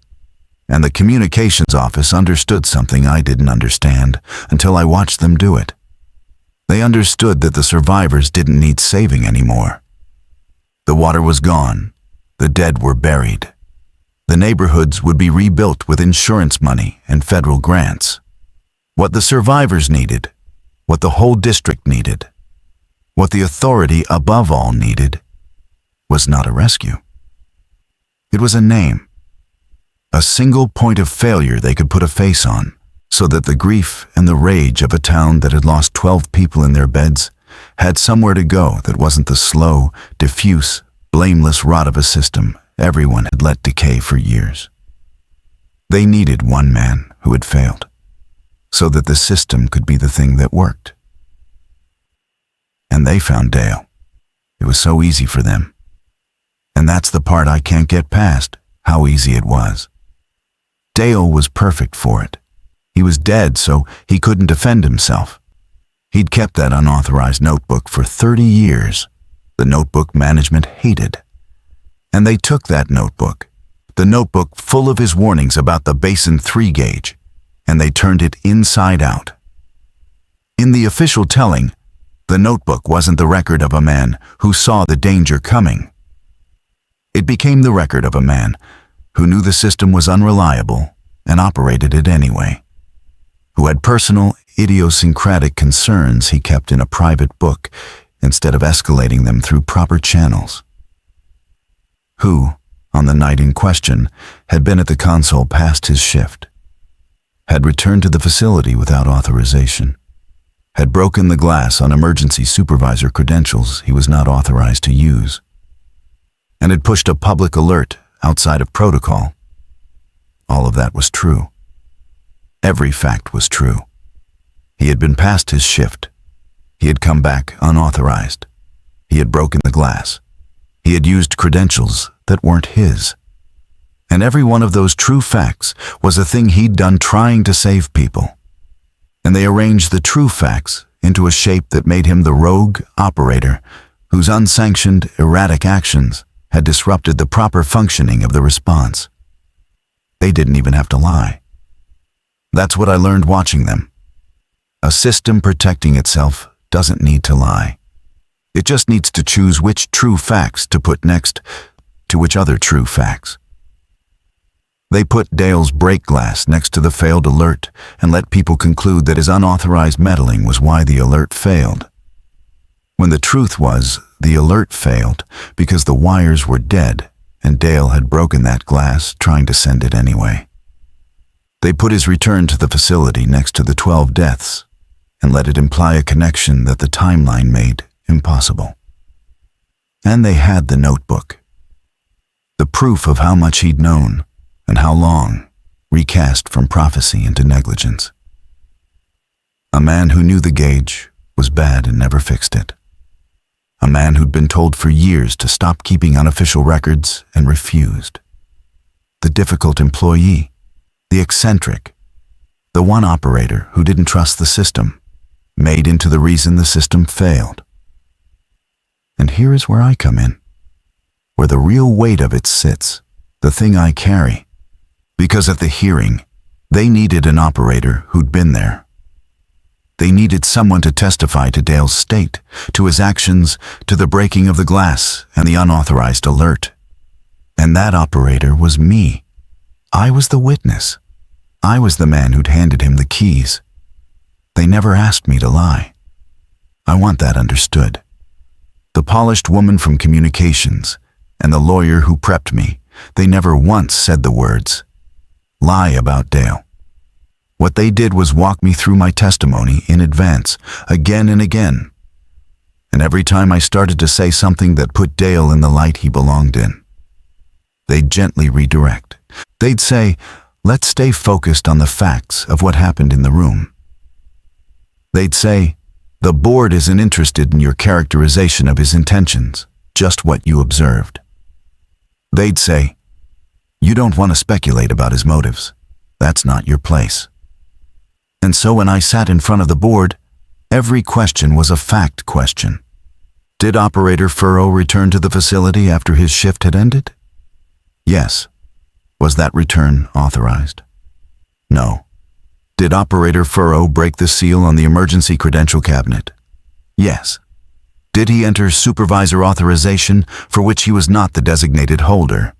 And the communications office understood something I didn't understand until I watched them do it. They understood that the survivors didn't need saving anymore. The water was gone. The dead were buried. The neighborhoods would be rebuilt with insurance money and federal grants. What the survivors needed, what the whole district needed, what the authority above all needed, was not a rescue. It was a name, a single point of failure they could put a face on, so that the grief and the rage of a town that had lost 12 people in their beds had somewhere to go that wasn't the slow, diffuse, blameless rot of a system everyone had let decay for years. They needed one man who had failed, so that the system could be the thing that worked. And they found Dale. It was so easy for them. And that's the part I can't get past, how easy it was. Dale was perfect for it. He was dead, so he couldn't defend himself. He'd kept that unauthorized notebook for 30 years. The notebook management hated. And they took that notebook, the notebook full of his warnings about the Basin 3 gauge, and they turned it inside out. In the official telling, the notebook wasn't the record of a man who saw the danger coming. It became the record of a man who knew the system was unreliable and operated it anyway, who had personal, idiosyncratic concerns he kept in a private book instead of escalating them through proper channels, who, on the night in question, had been at the console past his shift, had returned to the facility without authorization, had broken the glass on emergency supervisor credentials he was not authorized to use, and had pushed a public alert outside of protocol. All of that was true. Every fact was true. He had been past his shift. He had come back unauthorized. He had broken the glass. He had used credentials that weren't his. And every one of those true facts was a thing he'd done trying to save people. And they arranged the true facts into a shape that made him the rogue operator whose unsanctioned, erratic actions had disrupted the proper functioning of the response. They didn't even have to lie. That's what I learned watching them. A system protecting itself doesn't need to lie. It just needs to choose which true facts to put next to which other true facts. They put Dale's break glass next to the failed alert and let people conclude that his unauthorized meddling was why the alert failed, when the truth was the alert failed because the wires were dead and Dale had broken that glass trying to send it anyway. They put his return to the facility next to the 12 deaths and let it imply a connection that the timeline made impossible. And they had the notebook, the proof of how much he'd known and how long, recast from prophecy into negligence. A man who knew the gauge was bad and never fixed it. A man who'd been told for years to stop keeping unofficial records and refused. The difficult employee, the eccentric, the one operator who didn't trust the system, made into the reason the system failed. And here is where I come in, where the real weight of it sits, the thing I carry. Because at the hearing, they needed an operator who'd been there. They needed someone to testify to Dale's state, to his actions, to the breaking of the glass and the unauthorized alert. And that operator was me. I was the witness. I was the man who'd handed him the keys. They never asked me to lie. I want that understood. The polished woman from communications and the lawyer who prepped me, they never once said the words, "Lie about Dale." What they did was walk me through my testimony in advance, again and again. And every time I started to say something that put Dale in the light he belonged in, they'd gently redirect. They'd say, "Let's stay focused on the facts of what happened in the room." They'd say, "The board isn't interested in your characterization of his intentions, just what you observed." They'd say, "You don't want to speculate about his motives. That's not your place." And so when I sat in front of the board, every question was a fact question. Did Operator Furrow return to the facility after his shift had ended? Yes. Was that return authorized? No. Did Operator Furrow break the seal on the emergency credential cabinet? Yes. Did he enter supervisor authorization for which he was not the designated holder?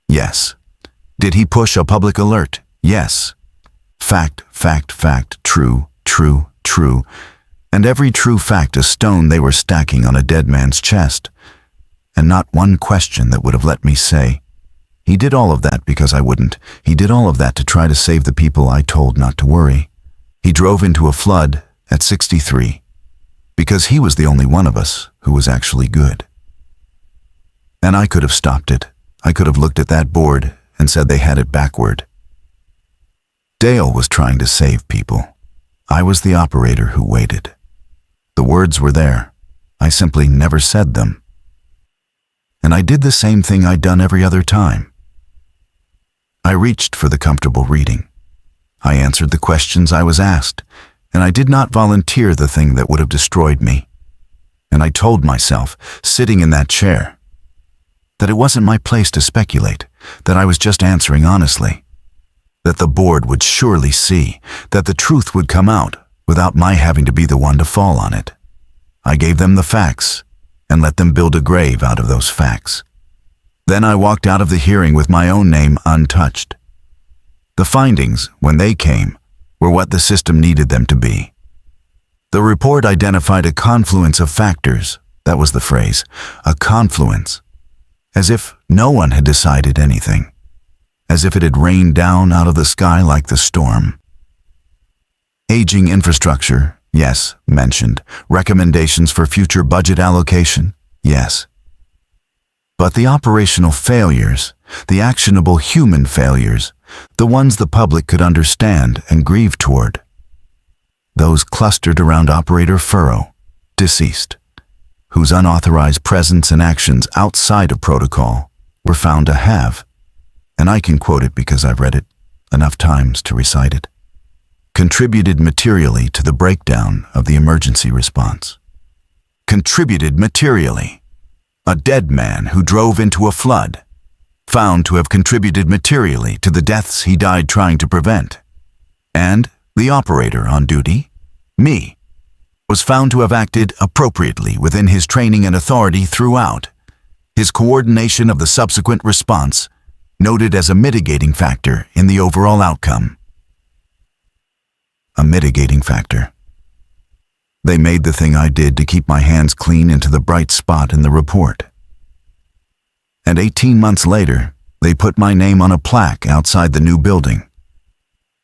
Yes. Did he push a public alert? Yes. Fact, fact, fact, true, true, true, and every true fact a stone they were stacking on a dead man's chest, and not one question that would have let me say, He did all of that because I wouldn't. He did all of that to try to save the people I told not to worry. He drove into a flood at 63 because he was the only one of us who was actually good. And I could have stopped it. I could have looked at that board and said they had it backward. Dale was trying to save people. I was the operator who waited. The words were there. I simply never said them. And I did the same thing I'd done every other time. I reached for the comfortable reading. I answered the questions I was asked, and I did not volunteer the thing that would have destroyed me. And I told myself, sitting in that chair, that it wasn't my place to speculate, that I was just answering honestly, that the board would surely see, that the truth would come out without my having to be the one to fall on it. I gave them the facts and let them build a grave out of those facts. Then I walked out of the hearing with my own name untouched. The findings, when they came, were what the system needed them to be. The report identified a confluence of factors. That was the phrase, a confluence. As if no one had decided anything. As if it had rained down out of the sky like the storm. Aging infrastructure, yes, mentioned. Recommendations for future budget allocation, yes. But the operational failures, the actionable human failures, the ones the public could understand and grieve toward, those clustered around Operator Furrow, deceased, whose unauthorized presence and actions outside of protocol were found to have, and I can quote it because I've read it enough times to recite it, contributed materially to the breakdown of the emergency response. Contributed materially. A dead man who drove into a flood, found to have contributed materially to the deaths he died trying to prevent. And the operator on duty, me, was found to have acted appropriately within his training and authority throughout. His coordination of the subsequent response noted as a mitigating factor in the overall outcome. A mitigating factor. They made the thing I did to keep my hands clean into the bright spot in the report. And 18 months later, they put my name on a plaque outside the new building.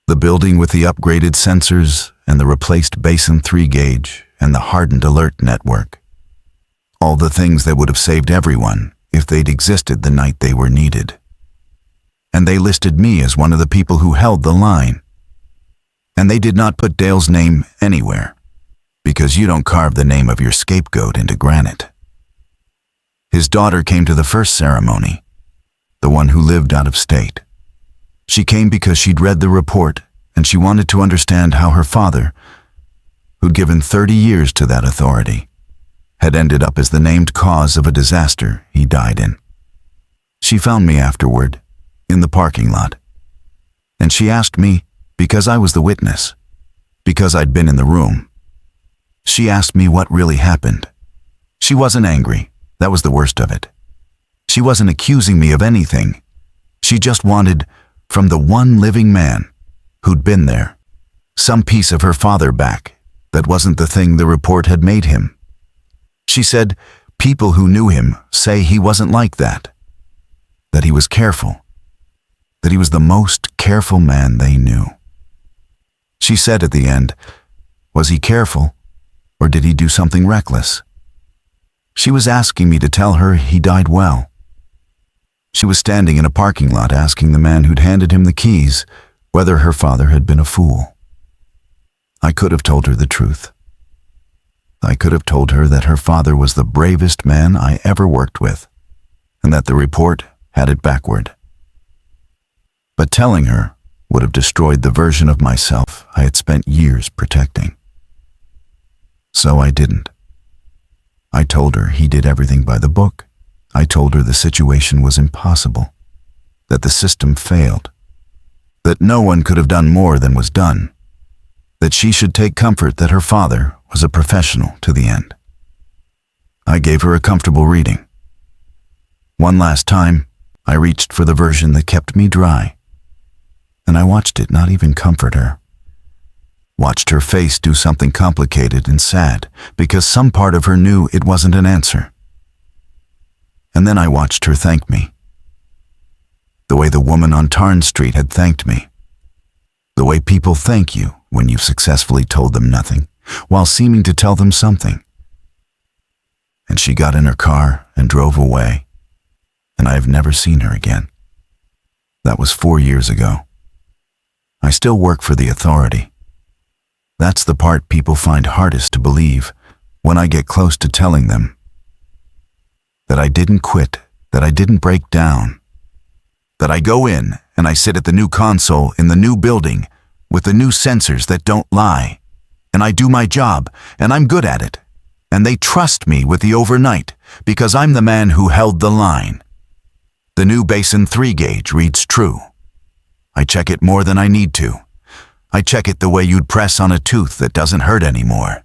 The building with the upgraded sensors and the replaced Basin 3 gauge and the hardened alert network. All the things that would have saved everyone if they'd existed the night they were needed. And they listed me as one of the people who held the line. And they did not put Dale's name anywhere, because you don't carve the name of your scapegoat into granite. His daughter came to the first ceremony, the one who lived out of state. She came because she'd read the report and she wanted to understand how her father, who'd given 30 years to that authority, had ended up as the named cause of a disaster he died in. She found me afterward, in the parking lot, and she asked me, because I was the witness, because I'd been in the room. She asked me what really happened. She wasn't angry. That was the worst of it. She wasn't accusing me of anything. She just wanted, from the one living man who'd been there, some piece of her father back that wasn't the thing the report had made him. She said, people who knew him say he wasn't like that he was careful, that he was the most careful man they knew. She said at the end, was he careful? Or did he do something reckless? She was asking me to tell her he died well. She was standing in a parking lot asking the man who'd handed him the keys whether her father had been a fool. I could have told her the truth. I could have told her that her father was the bravest man I ever worked with, and that the report had it backward. But telling her would have destroyed the version of myself I had spent years protecting. So I didn't. I told her he did everything by the book. I told her the situation was impossible, that the system failed, that no one could have done more than was done, that she should take comfort that her father was a professional to the end. I gave her a comfortable reading. One last time, I reached for the version that kept me dry, and I watched it not even comfort her. Watched her face do something complicated and sad because some part of her knew it wasn't an answer. And then I watched her thank me. The way the woman on Tarn Street had thanked me. The way people thank you when you've successfully told them nothing, while seeming to tell them something. And she got in her car and drove away, and I have never seen her again. That was 4 years ago. I still work for the authority. That's the part people find hardest to believe when I get close to telling them that I didn't quit, that I didn't break down, that I go in and I sit at the new console in the new building with the new sensors that don't lie, and I do my job, and I'm good at it, and they trust me with the overnight because I'm the man who held the line. The new Basin 3 gauge reads true. I check it more than I need to. I check it the way you'd press on a tooth that doesn't hurt anymore,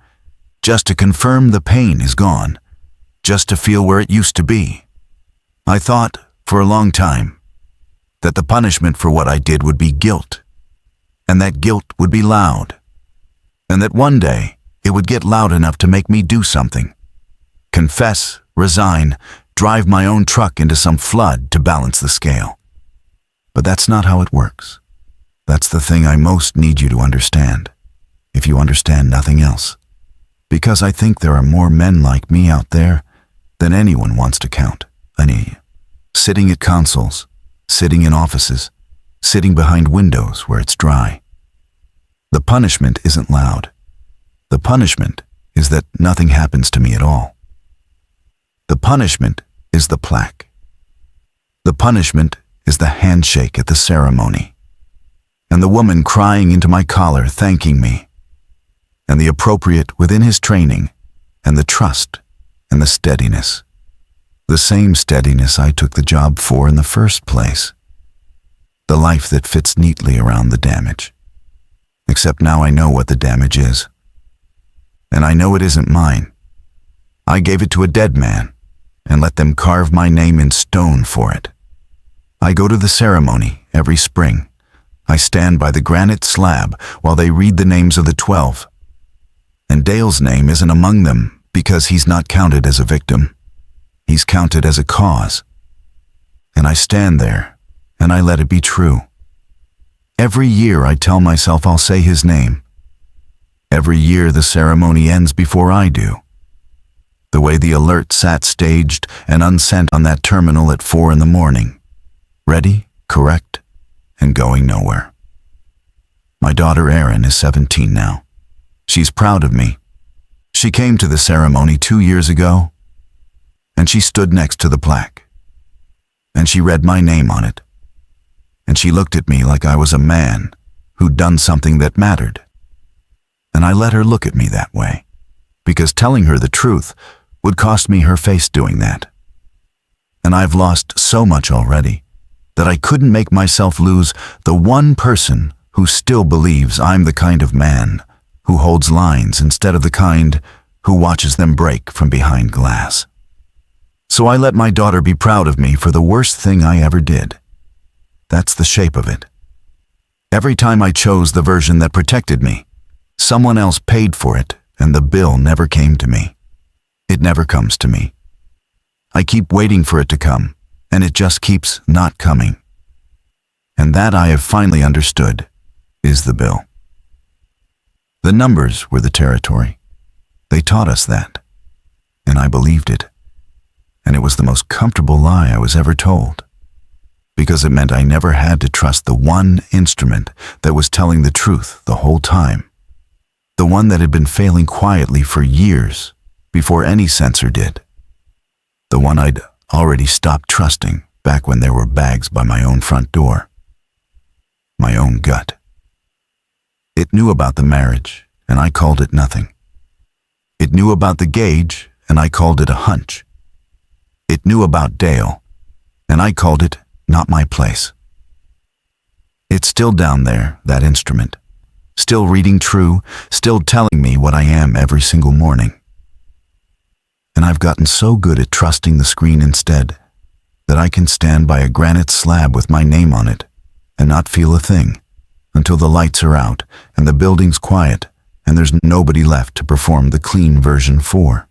just to confirm the pain is gone, just to feel where it used to be. I thought, for a long time, that the punishment for what I did would be guilt, and that guilt would be loud, and that one day it would get loud enough to make me do something. Confess, resign, drive my own truck into some flood to balance the scale. But that's not how it works. That's the thing I most need you to understand, if you understand nothing else. Because I think there are more men like me out there than anyone wants to count. Sitting at consoles, sitting in offices, sitting behind windows where it's dry. The punishment isn't loud. The punishment is that nothing happens to me at all. The punishment is the plaque. The punishment is the handshake at the ceremony, and the woman crying into my collar thanking me, and the appropriate within his training, and the trust, and the steadiness. The same steadiness I took the job for in the first place. The life that fits neatly around the damage. Except now I know what the damage is. And I know it isn't mine. I gave it to a dead man, and let them carve my name in stone for it. I go to the ceremony every spring. I stand by the granite slab while they read the names of the 12. And Dale's name isn't among them because he's not counted as a victim. He's counted as a cause. And I stand there, and I let it be true. Every year I tell myself I'll say his name. Every year the ceremony ends before I do. The way the alert sat staged and unsent on that terminal at 4 in the morning. Ready, correct, and going nowhere. My daughter Erin is 17 now. She's proud of me. She came to the ceremony 2 years ago, and she stood next to the plaque. And she read my name on it. And she looked at me like I was a man who'd done something that mattered. And I let her look at me that way, because telling her the truth would cost me her face doing that. And I've lost so much already that I couldn't make myself lose the one person who still believes I'm the kind of man who holds lines instead of the kind who watches them break from behind glass. So I let my daughter be proud of me for the worst thing I ever did. That's the shape of it. Every time I chose the version that protected me, someone else paid for it, and the bill never came to me. It never comes to me. I keep waiting for it to come, and it just keeps not coming. And that I have finally understood is the bill. The numbers were the territory. They taught us that, and I believed it. And it was the most comfortable lie I was ever told, because it meant I never had to trust the one instrument that was telling the truth the whole time, the one that had been failing quietly for years before any sensor did, the one I'd already stopped trusting back when there were bags by my own front door, my own gut. It knew about the marriage, and I called it nothing. It knew about the gauge, and I called it a hunch. It knew about Dale, and I called it not my place. It's still down there, that instrument, still reading true, still telling me what I am every single morning. And I've gotten so good at trusting the screen instead that I can stand by a granite slab with my name on it and not feel a thing until the lights are out and the building's quiet and there's nobody left to perform the clean version 4.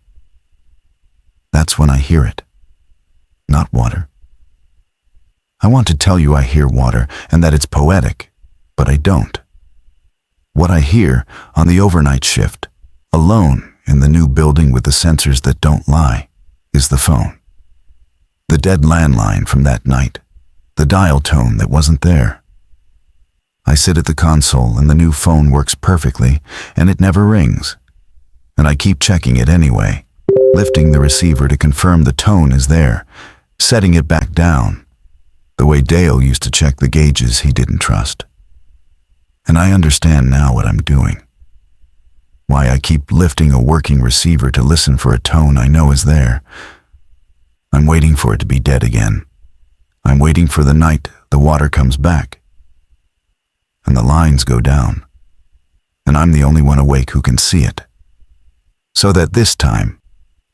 That's when I hear it. Not water. I want to tell you I hear water and that it's poetic, but I don't. What I hear on the overnight shift, alone in the new building with the sensors that don't lie, is the phone. The dead landline from that night, the dial tone that wasn't there. I sit at the console and the new phone works perfectly and it never rings. And I keep checking it anyway, lifting the receiver to confirm the tone is there, setting it back down, the way Dale used to check the gauges he didn't trust. And I understand now what I'm doing. Why I keep lifting a working receiver to listen for a tone I know is there. I'm waiting for it to be dead again. I'm waiting for the night the water comes back and the lines go down, and I'm the only one awake who can see it. So that this time,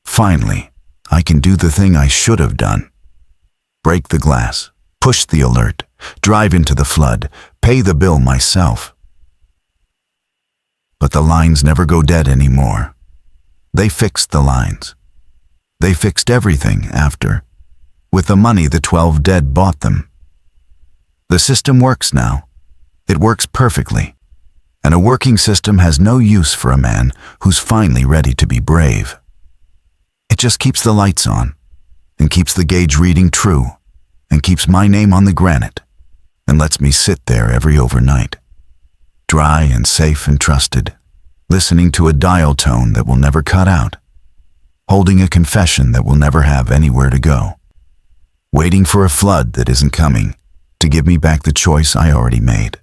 finally, I can do the thing I should have done. Break the glass, push the alert, drive into the flood, pay the bill myself. But the lines never go dead anymore. They fixed the lines. They fixed everything after, with the money the 12 dead bought them. The system works now. It works perfectly. And a working system has no use for a man who's finally ready to be brave. It just keeps the lights on, and keeps the gauge reading true, and keeps my name on the granite, and lets me sit there every overnight, dry and safe and trusted, listening to a dial tone that will never cut out, holding a confession that will never have anywhere to go, waiting for a flood that isn't coming to give me back the choice I already made.